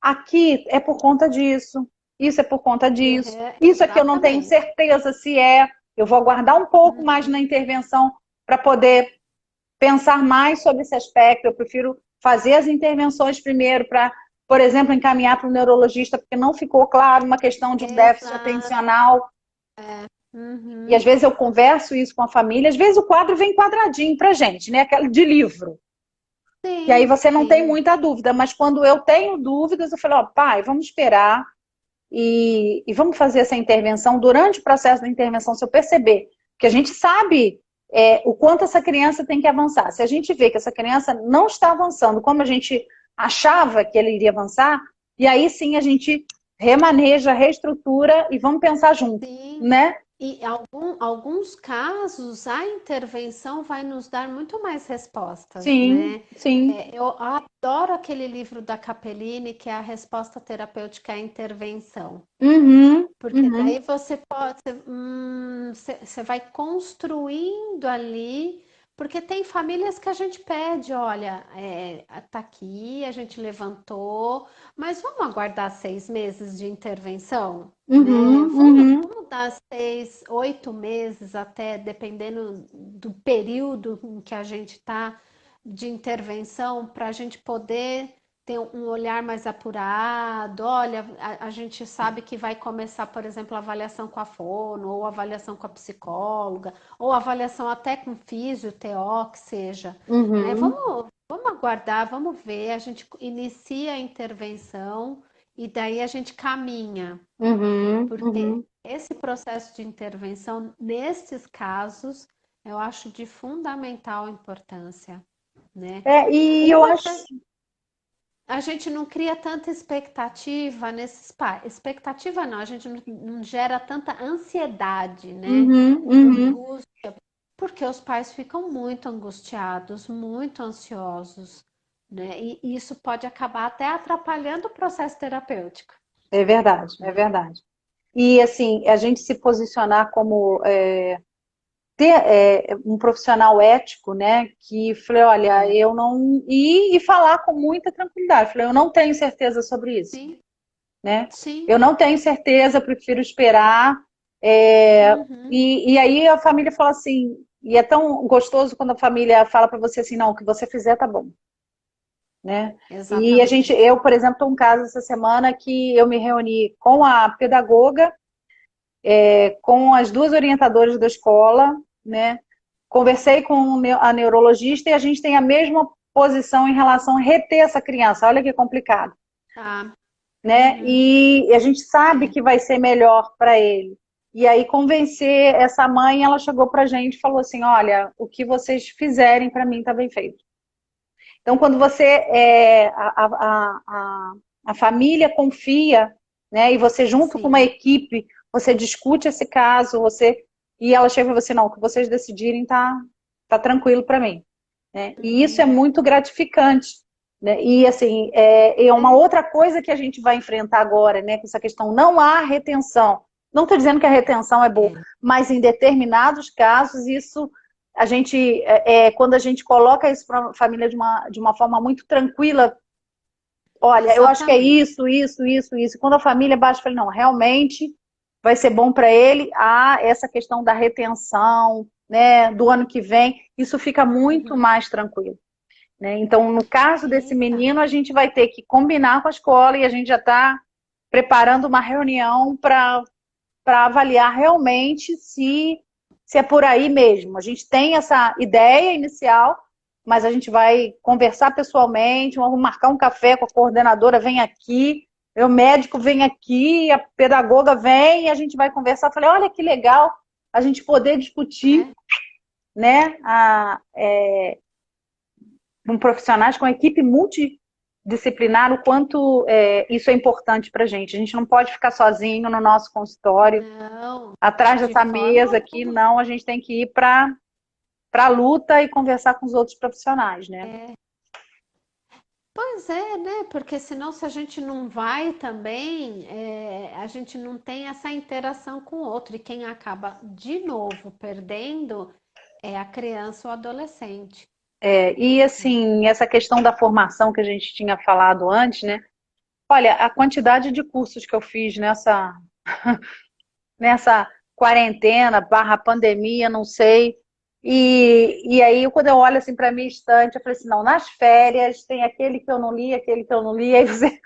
aqui é por conta disso, isso é por conta disso, isso aqui eu não tenho certeza se é, eu vou aguardar um pouco mais na intervenção para poder pensar mais sobre esse aspecto, eu prefiro fazer as intervenções primeiro para, por exemplo, encaminhar para o neurologista, porque não ficou claro uma questão de um déficit atencional. E às vezes eu converso isso com a família, às vezes o quadro vem quadradinho pra gente, né? Aquele de livro. Sim, e aí você não tem muita dúvida, mas quando eu tenho dúvidas, eu falo, ó, pai, vamos esperar e vamos fazer essa intervenção. Durante o processo da intervenção, se eu perceber que a gente sabe o quanto essa criança tem que avançar, se a gente vê que essa criança não está avançando como a gente achava que ele iria avançar, e aí sim a gente remaneja, reestrutura e vamos pensar junto, né? E alguns casos, a intervenção vai nos dar muito mais respostas, né? Sim. Eu adoro aquele livro da Capellini, que é a resposta terapêutica à intervenção. Porque daí você pode, você vai construindo ali, porque tem famílias que a gente pede, olha, tá aqui, a gente levantou, mas vamos aguardar 6 meses de intervenção, né? Vamos dar 6, 8 meses até, dependendo do período em que a gente está de intervenção, para a gente poder ter um olhar mais apurado. Olha, a gente sabe que vai começar, por exemplo, a avaliação com a fono, ou avaliação com a psicóloga, ou avaliação até com físio, TO, que seja. Né? Vamos aguardar, vamos ver, a gente inicia a intervenção e daí a gente caminha. Porque esse processo de intervenção, nesses casos, eu acho de fundamental importância. Né? E eu acho... A gente não cria tanta expectativa nesses pais. Expectativa não, a gente não gera tanta ansiedade, né? Angústia, porque os pais ficam muito angustiados, muito ansiosos, né? E isso pode acabar até atrapalhando o processo terapêutico. É verdade, é verdade. E assim, a gente se posicionar como ter um profissional ético, né? Que falei, olha, eu não. E falar com muita tranquilidade. Falei, eu não tenho certeza sobre isso. Sim. Né? Sim. Eu não tenho certeza, prefiro esperar. E aí a família fala assim, e é tão gostoso quando a família fala para você assim, não, o que você fizer tá bom. Né? Exatamente. E eu, por exemplo, estou um caso essa semana que eu me reuni com a pedagoga, com as 2 orientadoras da escola, né? Conversei com a neurologista e a gente tem a mesma posição em relação a reter essa criança. Olha que complicado. Né? E a gente sabe que vai ser melhor para ele. E aí convencer essa mãe, ela chegou para a gente e falou assim, olha, o que vocês fizerem para mim está bem feito. Então, quando você a família confia, né? E você junto com uma equipe, você discute esse caso, e ela chega para você, não, o que vocês decidirem tá tranquilo para mim. Né? E isso é muito gratificante. Né? E assim, é uma outra coisa que a gente vai enfrentar agora, né? Com essa questão, não há retenção. Não estou dizendo que a retenção é boa, mas em determinados casos, isso a gente, quando a gente coloca isso para a família de uma forma muito tranquila, olha, exatamente, eu acho que é isso. E quando a família baixa, fala, não, realmente vai ser bom para ele, essa questão da retenção, né, do ano que vem, isso fica muito mais tranquilo. Né? Então, no caso desse menino, a gente vai ter que combinar com a escola e a gente já está preparando uma reunião para avaliar realmente se é por aí mesmo. A gente tem essa ideia inicial, mas a gente vai conversar pessoalmente, vamos marcar um café com a coordenadora, vem aqui, o médico vem aqui, a pedagoga vem e a gente vai conversar. Falei, olha que legal a gente poder discutir, né, com profissionais, com a equipe multidisciplinar, o quanto isso é importante para a gente. A gente não pode ficar sozinho no nosso consultório, atrás dessa mesa aqui, não, a gente tem que ir para a luta e conversar com os outros profissionais, né? Pois fazer, né? Porque senão, se a gente não vai também, a gente não tem essa interação com o outro. E quem acaba de novo perdendo é a criança ou adolescente. E assim, essa questão da formação que a gente tinha falado antes, né? Olha, a quantidade de cursos que eu fiz nessa quarentena, barra pandemia, não sei. E aí, quando eu olho assim para minha estante, eu falei assim, não, nas férias tem aquele que eu não li, aquele que eu não li, aí você.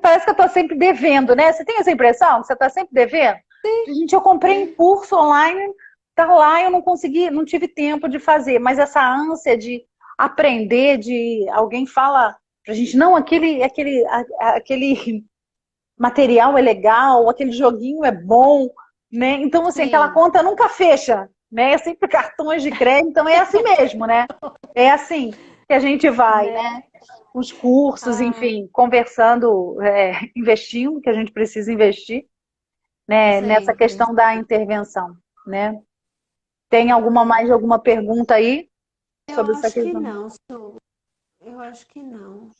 Parece que eu estou sempre devendo, né? Você tem essa impressão? Que você está sempre devendo? Gente, eu comprei um É, curso online, tá lá, eu não consegui, não tive tempo de fazer, mas essa ânsia de aprender, de alguém fala pra gente, não, aquele material é legal, aquele joguinho é bom, né? Então, assim, aquela sim, conta nunca fecha, né? É sempre cartões de crédito, então é assim mesmo, né? É assim que a gente vai, né? né? Os cursos, Ah, enfim, conversando, investindo, que a gente precisa investir, né? Nessa sempre, questão da sempre. intervenção, né? Tem mais É, alguma pergunta aí eu sobre essa acho que questão? não, Su. Eu acho que não.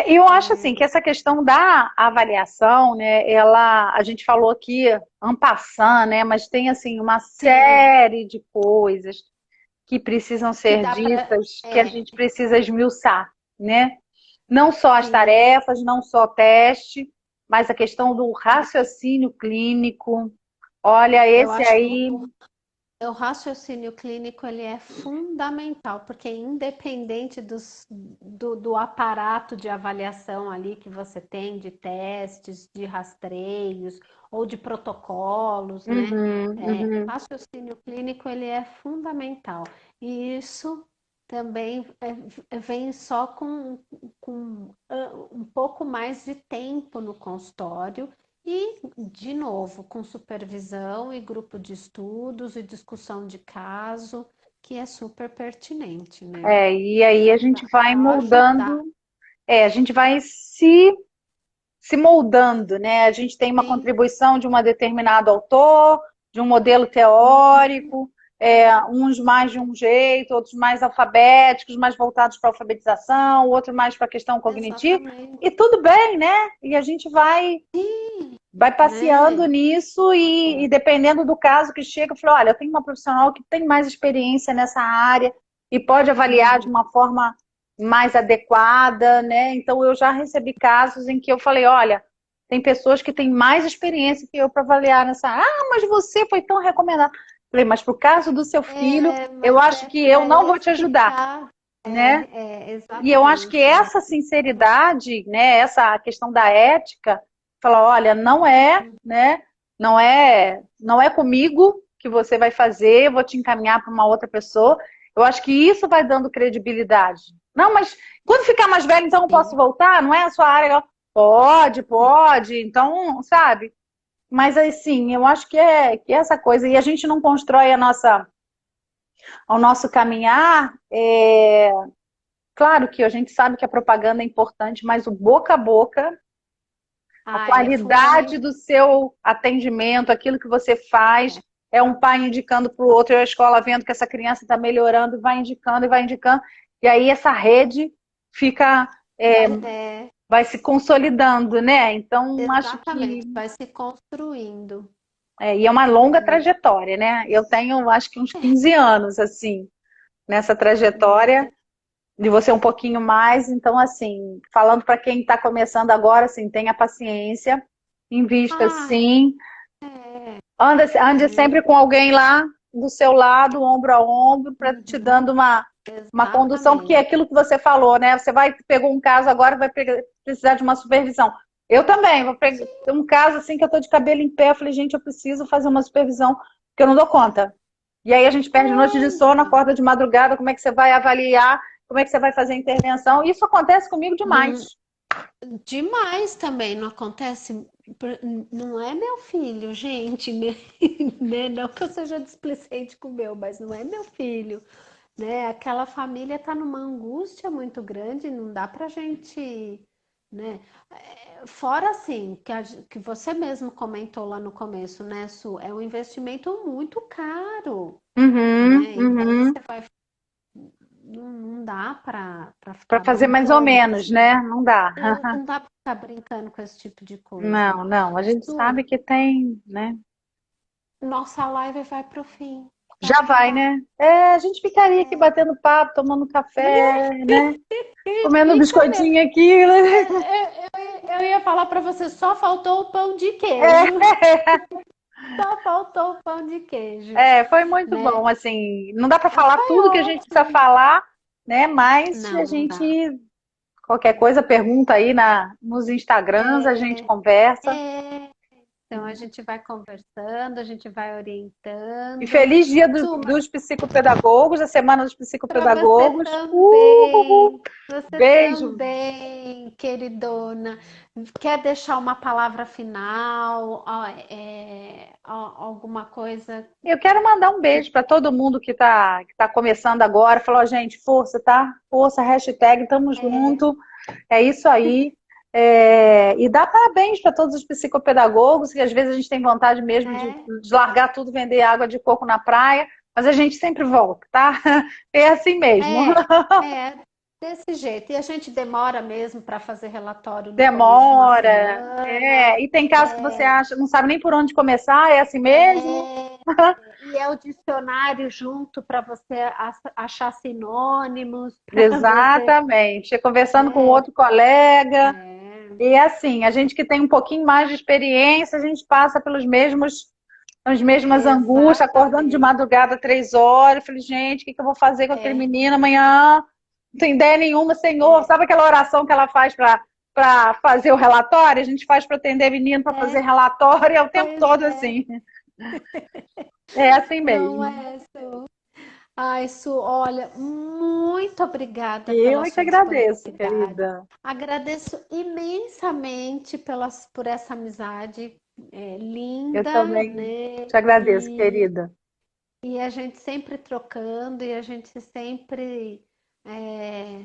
E eu acho assim que essa questão da avaliação, né, a gente falou aqui en passant, né, mas tem assim uma Sim, série de coisas que precisam que ser dá para. ditas, que a gente precisa esmiuçar, né? Não só as Sim, tarefas, não só o teste, mas a questão do raciocínio clínico. Olha, eu esse acho que aí, o raciocínio clínico ele é fundamental, porque independente do aparato de avaliação ali que você tem, de testes, de rastreios ou de protocolos, né? uhum, uhum. Raciocínio clínico ele é fundamental. E isso também vem só com um pouco mais de tempo no consultório e, de novo, com supervisão e grupo de estudos e discussão de caso, que é super pertinente, né? E aí a gente vai Para ajudar. moldando, a gente vai se moldando, né? A gente tem uma Sim. contribuição de um determinado autor, de um modelo Uhum. teórico, uns mais de um jeito, outros mais alfabéticos, mais voltados para a alfabetização, outro mais para a questão cognitiva, Exatamente. e tudo bem, né? E a gente vai passeando Né? nisso e dependendo do caso que chega, eu falo, olha, eu tenho uma profissional que tem mais experiência nessa área e pode avaliar de Uhum. uma forma mais adequada, né? Então eu já recebi casos em que eu falei, olha, tem pessoas que têm mais experiência que eu para avaliar nessa área. Ah, mas você foi tão recomendado. Falei, mas para o caso do seu filho, eu Mas acho é que eu para não vou te esse que ajudar, tá. né? E eu acho que Exatamente. essa sinceridade, né, essa questão da ética, falar, olha, não é, né, não é comigo que você vai fazer, eu vou te encaminhar para uma outra pessoa. Eu acho que isso vai dando credibilidade. Não, mas quando ficar mais velho, então eu posso Sim, voltar? Não é a sua área? Pode, pode. Então, sabe? Mas assim, eu acho que é essa coisa. E a gente não constrói o nosso caminhar. Claro que a gente sabe que a propaganda é importante, mas o boca a boca, a é qualidade fundamental. do seu atendimento, aquilo que você faz, é um pai indicando para o outro, e a escola vendo que essa criança está melhorando, e vai indicando, e aí essa rede fica, Vai, vai se consolidando, né? Então, acho que exatamente, vai se construindo. e é uma longa Né? trajetória, né? Eu tenho, acho que uns 15 anos, assim, nessa trajetória, de você um pouquinho mais. Então, assim, falando para quem está começando agora, assim, tenha paciência, invista Ah, sim, é, ande é, sempre com alguém lá do seu lado, ombro a ombro, para te uhum, dando uma condução, porque é exatamente. aquilo que você falou, né? Você pegou um caso agora, precisar de uma supervisão. Eu também, vou pegar um caso assim que eu estou de cabelo em pé, eu falei, gente, eu preciso fazer uma supervisão, porque eu não dou conta. E aí a gente perde noite de sono, Então, acorda de madrugada, como é que você vai avaliar, como é que você vai fazer a intervenção? Isso acontece comigo não, demais. demais também, não acontece? Não é meu filho, gente, né? Né? Não que eu seja displicente com o meu, mas não é meu filho, né? Aquela família tá numa angústia muito grande, não dá pra gente, né? Fora assim, que você mesmo comentou lá no começo, né, Su? É um investimento muito caro, Uhum, né? E daí uhum. não dá para Para ficar fazer mais ou brincando com menos, né? Não dá. não dá para ficar brincando com esse tipo de coisa. Não, não. A gente Su, sabe que tem, né? nossa live vai pro fim, vai Já vai, acabar. né? É, a gente ficaria aqui É. batendo papo, tomando café, né? Comendo Fica mesmo. biscoitinho aqui, né? Eu ia falar para você, só faltou o pão de queijo. É, Só faltou o pão de queijo, foi muito né? bom, assim, não dá para Mas falar foi tudo que a gente precisa ótimo. falar, né? Mas a Não, não gente, dá. qualquer coisa, pergunta aí nos Instagrams, a gente É, conversa. é. Então a gente vai conversando, a gente vai E orientando. feliz dia Suma, dos psicopedagogos, a semana dos para você psicopedagogos. também. Você Beijo. também, queridona. Quer deixar uma palavra final? Alguma coisa? Eu quero mandar um beijo para todo mundo que tá começando agora. Falou, "Ó, gente, força, tá? Força, hashtag, tamo É, junto. É isso aí. E dá parabéns para todos os psicopedagogos, que às vezes a gente tem vontade mesmo de, é, de largar tudo, vender água de coco na praia, mas a gente sempre volta, tá? É assim mesmo. é, é, desse jeito. E a gente demora mesmo para fazer relatório no começo na Demora. semana. E tem casos que você acha, não sabe nem por onde começar, é assim mesmo? É, e é o dicionário junto para você achar sinônimos, para você. Exatamente. Conversando com É, outro colega. é, E assim, a gente que tem um pouquinho mais de experiência, a gente passa as mesmas angústias, acordando de exatamente. madrugada 3 horas. Eu falei, gente, o que eu vou fazer com aquele É, menino amanhã? Não tem ideia nenhuma, Senhor. é, Sabe aquela oração que ela faz para fazer o relatório? A gente faz para atender menino, para fazer é, relatório, é o tempo pois todo é. assim. É assim Não mesmo. é, Su? Ai, Su, olha, muito obrigada Eu pela é que sua agradeço, disponibilidade. querida. Agradeço imensamente por essa amizade Eu linda, também né? te agradeço, querida. E a gente sempre trocando e a gente sempre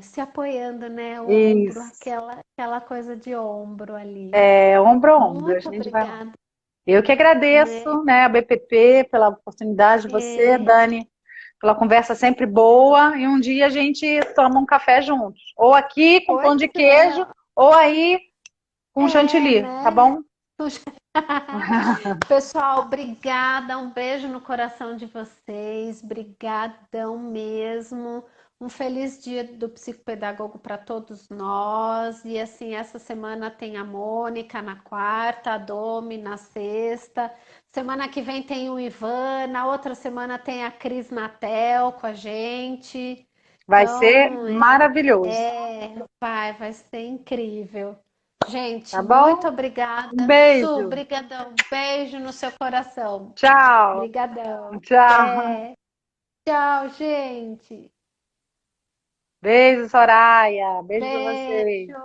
se apoiando, né? O ombro, Isso. aquela coisa de ombro ali. Ombro a ombro, a Muito gente vai lá. obrigada, Eu que né? agradeço, né, a BPP, pela oportunidade de você, É, Dani, pela conversa sempre boa. E um dia a gente toma um café juntos. Ou aqui com pão pois de queijo, é, ou aí com chantilly, tá né? bom? Pessoal, obrigada, um beijo no coração de vocês, brigadão mesmo. Um feliz dia do psicopedagogo para todos nós. E assim, essa semana tem a Mônica na quarta, a Domi na sexta. Semana que vem tem o Ivan, na outra semana tem a Cris Natel com a gente. Vai ser Então, maravilhoso, vai ser incrível. Gente, tá muito bom? Um obrigada. Su, beijo. brigadão. Beijo no seu coração. Tchau. Brigadão. Tchau. Até. Tchau, gente. Beijo, Soraya. Beijo pra vocês. Beijo.